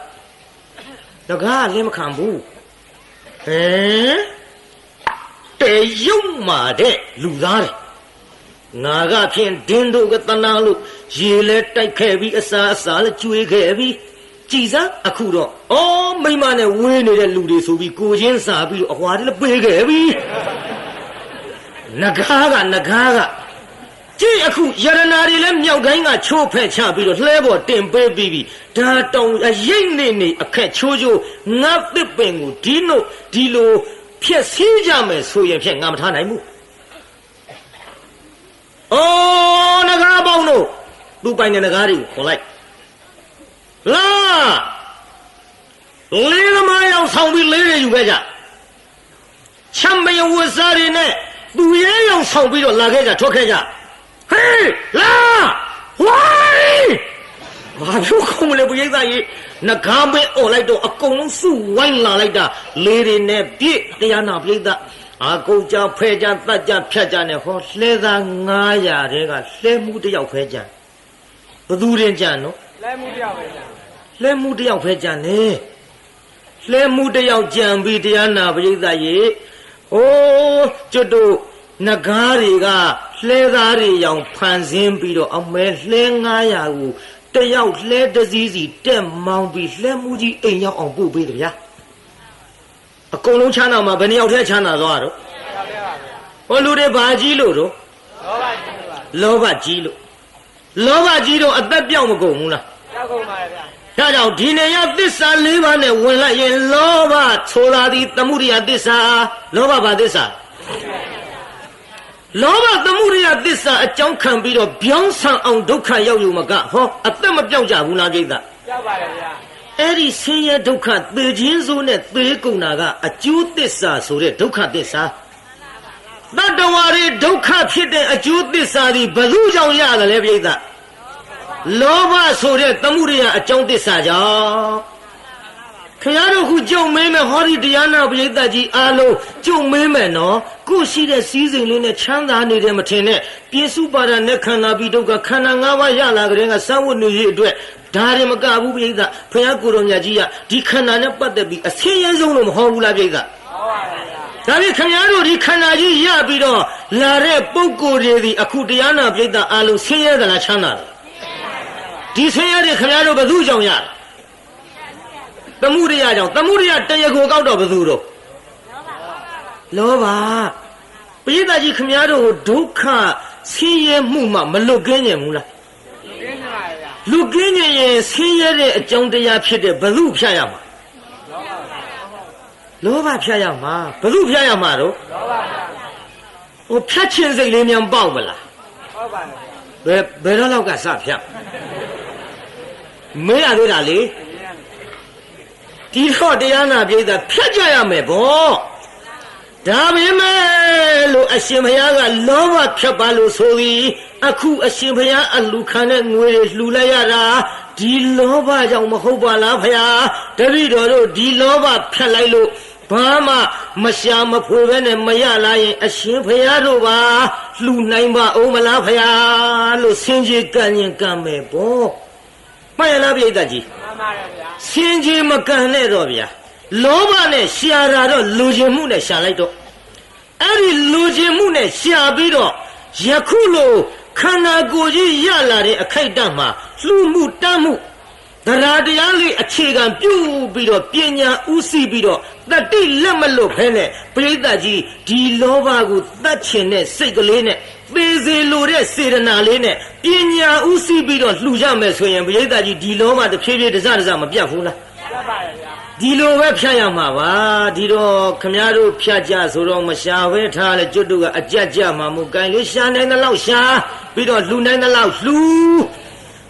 လည်းမခံဘူးတေယုံမာတဲ့လူသားတယ်ငါကဖြင့်ဒင်းတို့ကတနာလို့ရေလဲတိုက်ခဲ့ပြီးအစာလဲကျွေးခဲ့ပြီးကြည်စားအခုတော့မိမနဲ့ဝေးနေတဲ့လူတွေဆိုပြီးကိုချင်းစားပြီးတော့အဟွာတွေလည်းပေးခဲ့ပြီငကားကကြည့်အခုယရနာတွေလည်းမြောက်တိုင်းကချိုးဖက်ချပြီးတော့လှဲပေါ်တင်ပေးပြီးဒါတောင်အရိတ်နေအခက်ချိုးငါသစ်ပင်ကိုဒီလိုဖြက်စီးကြမယ်ဆိုရင်ဖြင့်ငါမထားနိုင်ဘူးနဂါးပေါင်းတို့သူ့ပိုင်တဲ့နဂါးတွေကိုခေါ်လိုက်လာလေးသမားရောက်ဆောင်ပြီးလေးတွေယူခဲ့ကြချမ်းမယဝတ်စားတွေနဲ့သူရဲရောက်ဆောင်ပြီးတော့လာခဲ့ကြထွက်ခဲ့ကြဟေးလာဝိုင်းဘာပြောကောင်းမလဲပိဿကြီးနဂါးမင်းអော်လိုက်တော့အကုန်လုံးစုဝိုင်းလာလိုက်တာလေးတွေနဲ့ပြည့်တရားနာပိဿအာကုတ်ကြဖဲကြတတ်ကြဖြတ်ကြနဲ့ဟောလှဲသား900တဲ့ကလှဲမှုတယောက်ဖဲကြဘသူရင်ကြနော်လှဲမှုတယောက်ဖဲကြလှဲမှုတယောက်ဖဲကြနဲ့လှဲမှုတယောက်ကြံပြီးတရားနာပိဿကြီးကျွတ်တို့နဂါးတွေကလှဲသားတွေရောင်ဖန်ဆင်းပြီးတော့အမဲလှဲ900ကိုတယောက်လှဲတစည်းစီတက်မောင်းပြီးလှဲမှုကြီးအိမ်ရောက်အောင်ပို့ပေးတယ်ဗျာအကုန်လုံးချမ်းသာမှာဘယ်နှယောက်တည်းချမ်းသာသွားတော့လူတွေဘာကြီးလို့တော့လောဘကြီးတော့အသက်ပြောက်မကုန်ဘူးလားပြောက်ကုန်ပါရဲ့ဗျာဒါကြောင့်ဒီနေရသစ္စာ၄ပါးနဲ့ဝင်လိုက်ရင်လောဘဆိုတာဒီသမုဒိယသစ္စာလောဘဘာသစ္စာလောဘသမုဒိယသစ္စာအကြောင်းခံပြီးတော့ပြောင်းဆံအောင်ဒုက္ခရောက်ယူမကအသက်မပြောက်ကြဘူးလားပြိဿပြောက်ပါရဲ့ဗျာအဲ့ဒီဆင်းရဲဒုက္ခသေခြင်းစိုးနဲ့သေကုန်တာကအကျိုးသစ္စာဆိုတဲ့ဒုက္ခသစ္စာတတ္တဝါတွေဒုက္ခဖြစ်တဲ့အကျိုးသစ္စာဒီဘယ်သူကြောင့်ရတယ်လဲပြိဿလောဘဆိုတဲ့သမုဒိယအကြောင်းသစ္စာကြောင့်ခင်ဗျားတို့ခုကြုံမင်းမဲ့ဟောဒီတရားနာပရိသတ်ကြီးအားလုံးကြုံမင်းမဲ့နော်ကိုရှိတဲ့စည်းစိမ်လေးနဲ့ချမ်းသာနေတယ်မထင်နဲ့ပြစ္စုပါဒနဲ့ခန္ဓာပြီးဒုက္ခခန္ဓာ၅ပါးရလာကြတဲ့ကစံဝတ်နေရေးအတွက်ဒါတွေမကဘူးပြိဿဖခင်ကိုတော်မြတ်ကြီးကဒီခန္ဓာနဲ့ပတ်သက်ပြီးအဆင်းရဲဆုံးလို့မဟောဘူးလားပြိဿဟုတ်ပါဗျာဒါဖြင့်ခင်ဗျားတို့ဒီခန္ဓာကြီးရပြီးတော့လာတဲ့ပုဂ္ဂိုလ်တွေဒီအခုတရားနာပြိဿအားလုံးဆင်းရဲသလားချမ်းသာလားဒီဆင်းရဲတွေခင်ဗျားတို့ဘယ်သူကြောင့်ရသမုဒိယကြောင့်သမုဒိယတရားကိုကောက်တော့ဘယ်သူတော့လောဘပိဋကကြီးခင်ဗျားတို့ဒုက္ခဆင်းရဲမှုမှမလွတ်ကင်းကြဘူးလားလူကင်းကြရင်ဆင်းရဲတဲ့အကြောင်းတရားဖြစ်တဲ့ဘယ်သူဖြတ်ရမှာလောဘဖြတ်ရမှာဘယ်သူဖြတ်ရမှာတော့ဖြတ်ခြင်းစိတ်လေးများပေါက်မလားဟုတ်ပါဘူးဘယ်တော့လောက်ကစဖြတ်မေးရသေးတာလေဒီတော့တရားနာပြိဿဖြတ်ကြရမယ်ဗောဒါပေမဲ့လို့အရှင်ဘုရားကလောဘဖြတ်ပါလို့ဆိုပြီးအခုအရှင်ဘုရားအလူခံတဲ့ငွေတွေလှူလိုက်ရတာဒီလောဘကြောင့်မဟုတ်ပါလားဘုရားတပည့်တော်တို့ဒီလောဘဖြတ်လိုက်လို့ဘာမှမရှာမဖွေပဲနဲ့မရလာရင်အရှင်ဘုရားတို့ပါလှူနိုင်ပါဦးမလားဘုရားလို့စင်ကြီးကံရင်ကံမယ်ဗောမှန်ရလားပြိဿကြီးမှန်ပါတယ်ဗျာစင်ကြီးမကန်နဲ့တော့ဗျာလောဘနဲ့ရှာတာတော့လူချင်းမှုနဲ့ရှာလိုက်တော့အဲ့ဒီလူချင်းမှုနဲ့ရှာပြီးတော့ယခုလိုခန္ဓာကိုယ်ကြီးရလာတဲ့အခိုက်အတန့်မှာ လှမှုတမ်းမှုတရားတရားလေးအခြေခံပြုပြီးတော့ပညာဥသိပြီးတော့တတိလက်မလွတ်ဖဲနဲ့ပရိသတ်ကြီးဒီလောဘကိုတတ်ချင်တဲ့စိတ်ကလေးနဲ့သေစေလိုတဲ့စေတနာလေးနဲ့ပညာဥသိပြီးတော့လှူကြမယ်ဆိုရင်ပရိသတ်ကြီးဒီလောဘတစ်ဖြည်းဖြည်းတစမပြတ်ဘူးလားပြတ်ပါရဲ့ဗျာဒီလိုပဲဖြတ်ရမှာပါဒီတော့ခမည်းတော်ဖြတ်ကြဆိုတော့မရှာဘဲထားလေကျွတ်တို့ကအကြက်ကြမှာမို့ကိုင်လေးရှာနိုင်တဲ့လောက်ရှာပြီးတော့လှူနိုင်တဲ့လောက်လှူ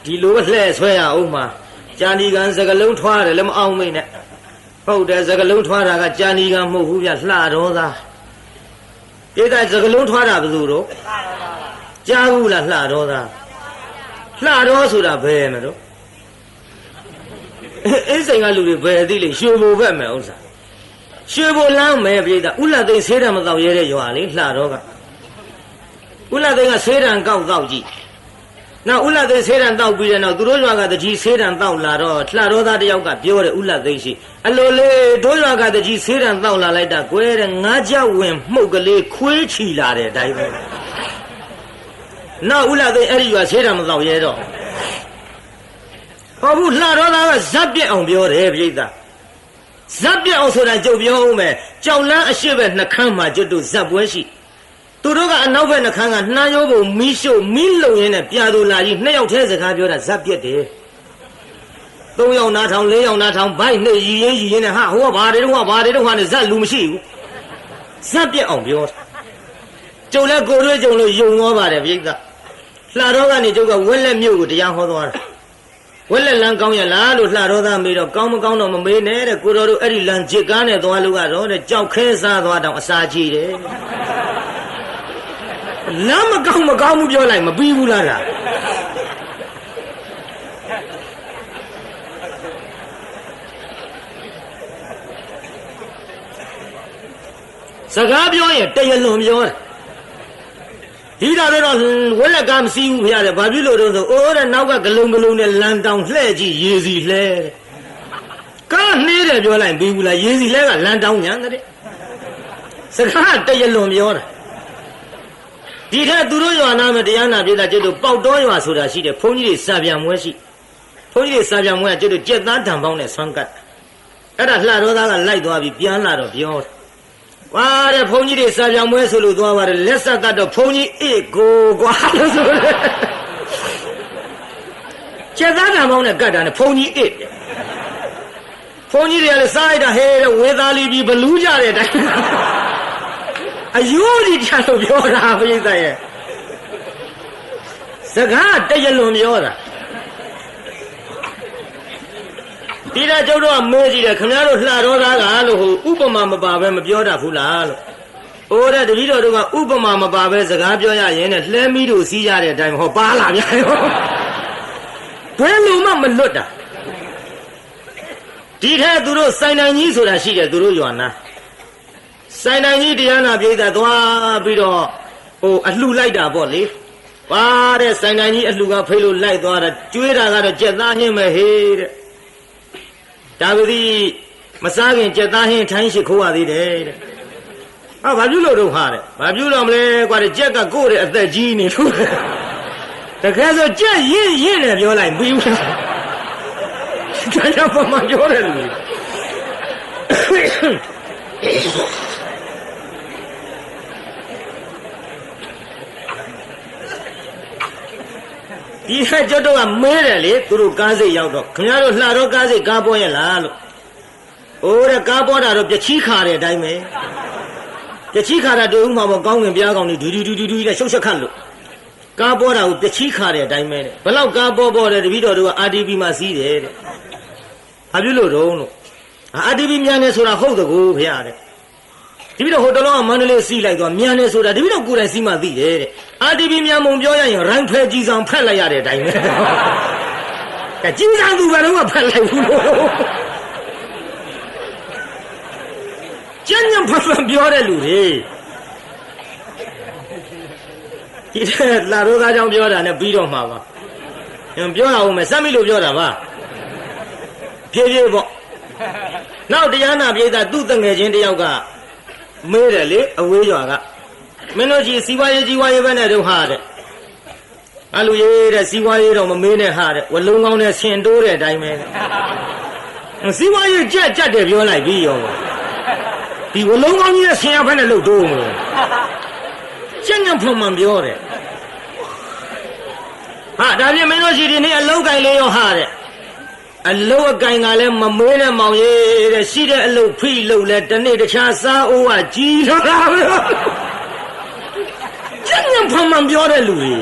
ဒီလိုလှဲ့ဆွဲရအောင်မှာကြာဏီကံစကလုံးထွားတယ်လည်းမအောင်မိနဲ့ဟုတ်တယ်စကလုံးထွားတာကကြာဏီကံမဟုတ်ဘူးဗျလှတော်သားဒီကစကလုံးထွားတာဘယ်သူတော့ကြားဘူးလားလှတော်သားလှတော်ဆိုတာဘယ်မလို့အင်းစိန်ကလူတွေဘယ်သိလိရွှေဘိုဘက်မယ်ဥစ္စာရွှေဘိုလမ်းမယ်ပြည်သားဥလသိန်းဆေးတံမတော့ရဲတဲ့ရွာလေလှတော်ကဥလသိန်းကဆေးတံကောက်ကြည့်နောက်ဥလသိန်းဆေးတံတောက်ပြီးတဲ့နောက်သူတို့ရွာကတကြီးဆေးတံတောက်လာတော့လှတော်သားတယောက်ကပြောတယ်ဥလသိန်းရှိအလိုလေတို့ရွာကတကြီးဆေးတံတောက်လာလိုက်တာကွဲတဲ့ငါးကြောက်ဝင်မှုတ်ကလေးခွေးချီလာတဲ့အတိုင်းပဲနောက်ဥလသိန်းအဲ့ဒီရွာဆေးတံမတောက်ရဲတော့ဟောဘူးလှတော်သားကဇက်ပြက်အောင်ပြောတယ်ပြိဿဇက်ပြက်အောင်ဆိုတာကြုတ်ပြောဦးမယ်ကြောက်လန်းအရှိပဲနှခမ်းမှာကျွတ်တို့ဇက်ပွဲရှိသူတို့ကအနောက်ဘက်နှခမ်းကနှမ်းရိုးပုံမီးရှို့မီးလုံရင်းနဲ့ပြာသူလာကြီး2ယောက်ထဲစကားပြောတာဇက်ပြက်တယ်3ယောက်နားထောင်4ယောက်နားထောင်ဘိုက်နဲ့ရည်ရင်နဲ့ဟာဟိုကဘာတွေတော့ဟာနဲ့ဇက်လူမရှိဘူးဇက်ပြက်အောင်ပြောကျုံလဲကိုရွေးကျုံလို့ယုံသွားပါတယ်ပြိဿလှတော်ကနေကျုပ်ကဝက်လက်မြို့ကိုတရားဟောသွားတာဝက်လက်လမ်းကောင်းရလားလို့လှတော်သားမေးတော့ကောင်းမကောင်းတော့မမေးနဲ့တဲ့ကိုတော်တို့အဲ့ဒီလမ်းဂျစ်ကားနဲ့သွားလို့ကတော့တဲ့ကြောက်ခဲစားသွားတော့အစာကြီးတယ်လမ်းမကောင်းဘူးပြောလိုက်မပြီးဘူးလားစကားပြောရင်တရလွန်ပြောတယ်ဒီတာတော့ဝက်လက်ကမစီးဘူးဖရတယ်ဘာဖြစ်လို့တော့ဆိုအိုးတဲ့နောက်ကဂလုံးနဲ့လန်တောင်လှဲ့ကြည့်ရေစီလှဲကားနှေးတယ်ပြောလိုက်ပြီးဘူးလားရေစီလှဲကလန်တောင်ညာတဲ့စကားတရလွန်ပြောတာဒီထက်သူတို့ရွာနာမတရားနာပြည်သားကျတို့ပေါက်တော်ရွာဆိုတာရှိတယ်ဘုန်းကြီးတွေစာပြန်မွဲရှိဘုန်းကြီးတွေစာပြန်မွဲကကျတို့ကြက်သားတံပေါင်းနဲ့ဆွမ်းကတ်အဲ့ဒါလှတော်သားကလိုက်သွားပြီးပြန်လာတော့ပြောဝါတဲ့ဘုန်းကြီးတွေစာပြန်မွဲဆိုလို့သွားပါတယ်လက်ဆက်ကတော့ဘုန်းကြီးအေးကိုကွာလို့ဆိုတယ်ကျက်သားတံပေါင်းနဲ့ကတ်တာနဲ့ဘုန်းကြီးအေးဘုန်းကြီးတွေကလည်းစားလိုက်တာဟဲတဲ့ဝေသားလီပြီးဘလူးကြတဲ့အတိုင်းအယိုးကြီးချလို့ပြောတာပြိဿရဲ့စကားတရလွန်ပြောတာဒီတော့ကျုပ်တို့ကမေးကြည့်တယ်ခင်ဗျားတို့လှတော်သားကလို့ဟိုဥပမာမပါပဲမပြောတတ်ဘူးလားလို့ဟိုတဲ့တပည့်တော်တို့ကဥပမာမပါပဲစကားပြောရရင်နဲ့လှဲမီးတို့စီးရတဲ့အတိုင်းဟောပါလာဗျာဘယ်လိုမှမလွတ်တာဒီထက်သူတို့စိုင်နိုင်ကြီးဆိုတာရှိတယ်သူတို့ရွာနာစိုင်နိုင်ကြီးတရားနာပြည်သားသွားပြီးတော့ဟိုအလှလိုက်တာပေါ့လေပါတဲ့စိုင်နိုင်ကြီးအလှကဖိတ်လို့လိုက်သွားတာကျွေးတာကတော့ကြက်သားဟင်းပဲဟေးတဲ့ဒါပတိမစားခင်ကြက်သားဟင်းထိုင်းရှိခိုးရသေးတယ်တဲ့ဟာဘာပြုလို့တော့ဟာတဲ့ဘာပြုတော့မလဲကွာတဲ့ကြက်ကကိုယ့်ရဲ့အသက်ကြီးနေလို့တကယ်ဆိုကြက်ရင်းတယ်ပြောလိုက်ပြီးဘူးဒါကြောင့်မှပြောတယ်လူဒီဟဲ့ကျွတ်တော့ကမဲတယ်လေသူတို့ကားစိတ်ရောက်တော့ခင်ဗျားတို့လှတော့ကားစိတ်ကားပေါ်ရလားလို့ဟိုတဲ့ကားပေါ်တာတော့ပြချီးခါတဲ့အတိုင်းပဲပြချီးခါတာတို့ဥမှာပေါ့ကောင်းဝင်ပြားကောင်းနေဒူတဲ့ရှုပ်ချက်ခတ်လို့ကားပေါ်တာကိုပြချီးခါတဲ့အတိုင်းပဲတဲ့ဘလောက်ကားပေါ်တယ်တပည့်တော်တို့က RTP မှာစီးတယ်တဲ့ဘာဖြစ်လို့တော့လို့ RTP မြန်နေဆိုတာဟုတ်တကူဖေရတဲ့တပည့်တော်ဟိုတလုံးကမန္တလေးစီးလိုက်တော့မြန်နေဆိုတာတပည့်တော်ကိုယ်တိုင်စီးမှသိတယ်တဲ့RTP မြန်မုံပြောရရင်ရိုင်းဖဲကြီးဆောင်ဖက်လိုက်ရတဲ့အတိုင်းပဲကကြီးဆောင်သူဘယ်တော့မှဖက်လိုက်ဘူးလို့ကျန်ညံဖက်ပြောတဲ့လူတွေဒီတဲ့လာတော့သားကြောင့်ပြောတာနဲ့ပြီးတော့မှာပါပြောရအောင်မယ်စမ်းမိလို့ပြောတာပါဖြည်းဖြည်းပေါ့နောက်တရားနာပြည်သားသူ့တငယ်ချင်းတယောက်ကမေးတယ်လေအဝေးရွာကမင်းတို့ကြီးစီးပွားရေးပဲနဲ့တို့ဟာတဲ့ အလူရေးတဲ့စီးပွားရေးတော့မမေးနဲ့ဟာတဲ့ဝလုံးကောင်းနဲ့ဆင်တိုးတဲ့အတိုင်းပဲစီးပွားရေးကြက်တယ်ပြောလိုက်ပြီးရောဒီဝလုံးကောင်းကြီးနဲ့ဆင်ရဖက်နဲ့လှုပ်တိုးမလို့ကျန်ဖုံမှန်ပြောတယ်ဟာဒါပြင်မင်းတို့ရှိဒီနေ့အလောက်ကင်လေးရောဟာတဲ့အလောအကင်ကလည်းမမေးနဲ့မောင်ရေးတဲ့ရှိတဲ့အလုပ်ဖိလုပ်လဲတနေ့တခြားစားအိုးကကြီးတော့တာပဲကျန်ဖုံမှန်ပြောတဲ့လူတွေ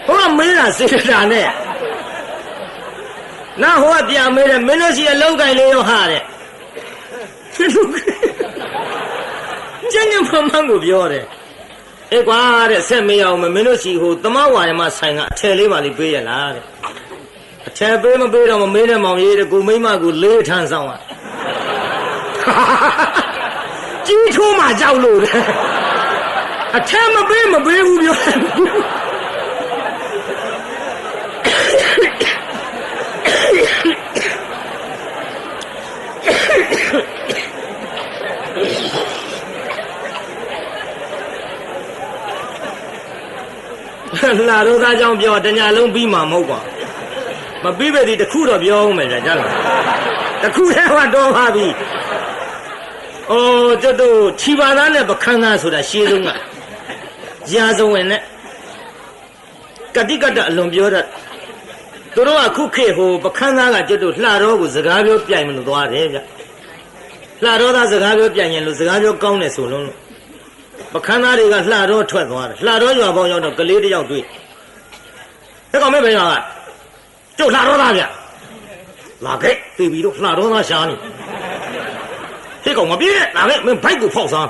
ဟိုကမေးတာစေတာနဲ့နာဟိုကပြန်မေးတယ်မင်းတို့ရှိအလောက်ကင်လေးရောဟာတဲ့ကျန်ဖုံမှန်ကိုပြောတယ်အေးကွာတဲ့ဆက်မေးအောင်မင်းတို့ရှိဟိုသမဝါယမဆိုင်ကအထယ်လေးပါလိပေးရလားတဲ့အထယ်ပေးမပေးတော့မမေးနဲ့မောင်ရေးတဲ့ကိုမိမကိုလေးထန်းဆောင်อ่ะကြီးထိုးမှကြောက်လို့တဲ့အထယ်မပေးဘူးပြောလာတော့သားကြောင့်ပြောတညာလုံးပြီးမှာမဟုတ်ပါမပြီးပဲဒီတခုတော့ပြောအောင်မယ်ကြာလားတခုတည်းကတော့ပါပြီအိုးကျွတ်တို့ခြိပါသားနဲ့ပခန်းသားဆိုတာရှေးဆုံးကရာဇဝင်နဲ့ကတိကတအလွန်ပြောတတ်သူတို့ကခုခေတ်ဟိုပခန်းသားကကျွတ်တို့လှတော့ကိုစကားပြောပြိုင်မလို့သွားတယ်ဗျလှတော့သားစကားပြောပြိုင်ရင်လို့စကားပြောကောင်းတယ်ဆိုလုံးလို့ပခန်းသားတွေကလှတော့ထွက်သွားတယ်လှတော့ရွာပေါင်းရောက်တော့ကလေးတစ်ယောက်တွေ့အဲ့ကောင်မဲဘယ်ရွာကကျုပ်လှတော့သားဗျလာခဲ့သိပြီတော့လှတော့သားရှာနေဟဲ့ကောင်မပြေးနဲ့လာခဲ့မင်းဘိုက်ကိုဖောက်စား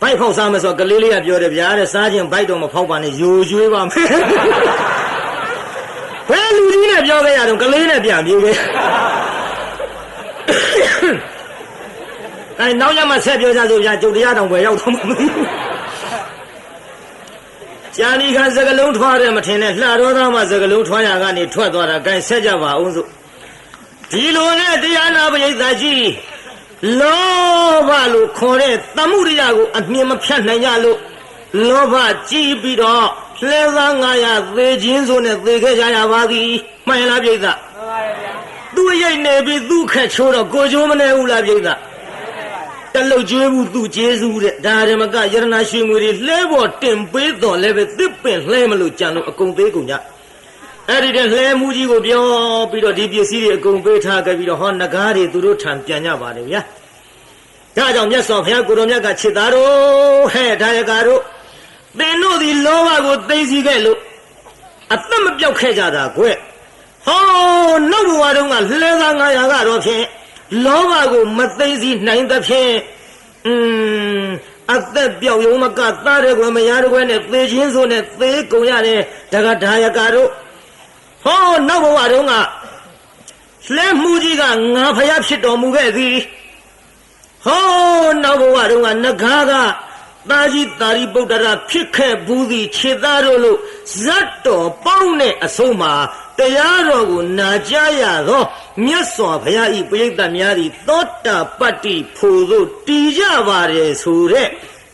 ဘိုက်ဖောက်စားမယ်ဆိုတော့ကလေးလေးကပြောတယ်ဗျာတဲ့စားခြင်းဘိုက်တော့မဖောက်ပါနဲ့ယိုရွှေးပါမယ်ဘယ်လူကြီးနဲ့ပြောခဲ့ရတော့ကလေးနဲ့ပြန်ပြေးခဲ့အဲနောက်ရမှဆက်ပြောကြဆိုဗျာကျုပ်တရားတောင်ပဲရောက်တော့မှမသိဘူးကြာနီခါစကလုံးထွားတယ်မထင်နဲ့လှတော်သားမှစကလုံးထွားရကနေထွက်သွားတာအဲဆက်ကြပါအောင်စို့ဒီလိုနဲ့တရားနာပရိသတ်ကြီးလောဘလို့ခေါ်တဲ့သမှုရိယကိုအမြင်မဖြတ်နိုင်ကြလို့လောဘကြီးပြီးတော့လှဲသား900သေခြင်းဆိုနဲ့သေခဲ့ကြရပါသည်မှန်လားပရိသတ်မှန်ပါဗျာသူ့ရိတ်နေပြီးသူ့ခက်ချိုးတော့ကိုချိုးမနေဘူးလားပရိသတ်တလုတ်ကျွေးဘူးသူ့ကျေးဇူးတဲ့ဒါရမကယရနာရွှေငွေတွေလှဲပေါ်တင်ပေးတော်လည်းပဲတစ်ပင်လှဲမလို့ကြံလို့အကုန်သေးကုန်ကြအဲ့ဒီတဲ့လှဲမှုကြီးကိုပြောပြီးတော့ဒီပစ္စည်းတွေအကုန်ပေးထားခဲ့ပြီးတော့ဟောနဂါးတွေသူတို့ထံပြန်ကြပါတယ်ဗျာဒါကြောင့်မြတ်စွာဘုရားကိုတော်မြတ်ကချစ်သားတို့ဟဲ့ဒါယကာတို့သင်တို့ဒီလောဘကိုသိသိခဲ့လို့အသက်မပြောက်ခဲ့ကြတာကွဟောနောက်ဘဝတုန်းကလှဲသား900ကတော့ဖြင့်လောဘကိုမသိသိနိုင်သဖြင့်အသက်ပြောက်ရုံမကသားတဲ့ကွယ်မရတဲ့ကွယ်နဲ့သေခြင်းဆိုနဲ့သေကုန်ရတယ်ဒါကဒါယကာတို့ဟောနောက်ဘဝတုန်းကလှဲမှုကြီးကငါဖျားဖြစ်တော်မူခဲ့သည်ဟောနောက်ဘဝတုန်းကနဂါးကတာကြီးတာရိပုတ္တရာဖြစ်ခဲ့ဘူးသည်ခြေသားတို့လို့ဇတ်တော်ပေါင်းတဲ့အဆုံးမှာတရားတော်ကိုနာကြားရသောမြတ်စွာဘုရားဤပရိသတ်များသည်သောတာပတ္တိဖို့သို့တည်ကြပါတယ်ဆိုတဲ့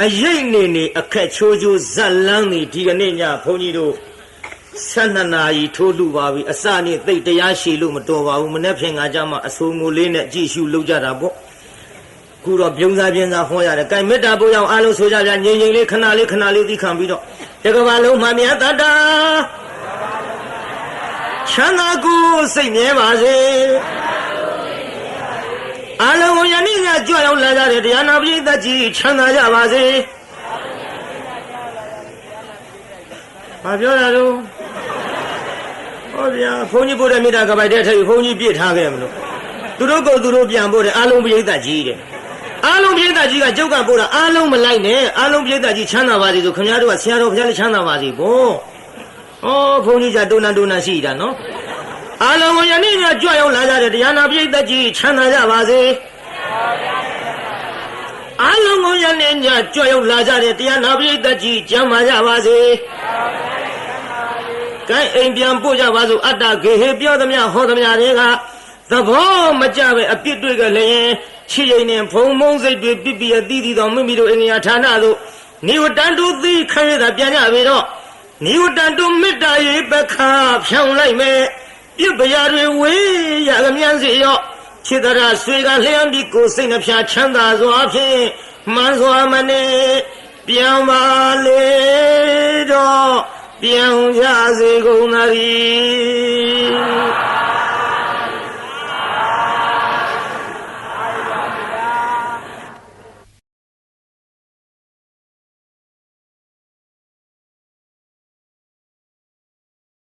အရေးနေအခက်ချိုးချိုးဇက်လန်းသည်ဒီကနေ့ညဘုန်းကြီးတို့12နာရီထိုးလူပါပြီအစနေ့သိတရားရှိလို့မတော်ပါဘူးမနေ့ဖြင့်ငါကြမှာအဆိုးငိုလေးနဲ့ကြည့်ရှုလုပ်ကြတာပေါ့ခုတော့ပြုံးစားပြင်းစားဟောရတယ်။ကဲမေတ္တာပို့အောင်အားလုံးဆိုကြကြငြိမ်ငြိမ်လေးခဏလေးသိခံပြီးတော့တကဘာလုံးမှမြတ်တတာချမ်းသာကိုစိတ်မြဲပါစေ။အားလုံးကိုယနေ့ညကြွရောက်လာကြတဲ့တရားနာပရိသတ်ကြီးချမ်းသာကြပါစေ။ဘာပြောရတော့ဟောဗျာဘုန်းကြီးပို့တဲ့မေတ္တာကပိုက်တဲ့ထည့်ဘုန်းကြီးပြည့်ထားခဲ့မလို့သူတို့ကိုသူတို့ပြန်ပို့တဲ့အားလုံးပရိသတ်ကြီးတဲ့အားလုံးပြိဿကြီးကကျုပ်ကပို့တာအားလုံးမလိုက်နဲ့အားလုံးပြိဿကြီးချမ်းသာပါစေဆိုခင်ဗျားတို့ကဆရာတော်ဘုရားလည်းချမ်းသာပါစေဘုံဩဘုန်းကြီးကတိုးနန်းရှိတာနော်အားလုံးကိုယနေ့ညကြွရောက်လာကြတဲ့တရားနာပြိဿကြီးချမ်းသာကြပါစေအားလုံးကိုယနေ့ညကြွရောက်လာကြတဲ့တရားနာပြိဿကြီးကျမ်းမာကြပါစေကဲအိမ်ပြန်ပို့ကြပါစို့အတ္တဂေဟေပြောသမျှဟောသမျှတွေကသဘောမကျပဲအပြစ်တွေ့ကြလျင်ချစ်ရင်နဲ့ဖုံမုံစိတ်တွေပြပြအသီးသီးသောမိမိတို့အင်္ဂါဌာနသို့ နိဝတ္တတုသိခဲတာပြန်ကြပြီတော့နိဝတ္တတုမေတ္တာရေးပခါဖြောင်းလိုက်မယ်ပြစ်ပရာတွေဝေးရကမြန်စီရောခြေတရာဆွေကလျှမ်းပြီးကိုယ်စိတ်နှဖျားချမ်းသာစွာဖြင့်မှန်စွာမနေပြန်ပါလေတော့ပြန်ရစေကုန်သတည်း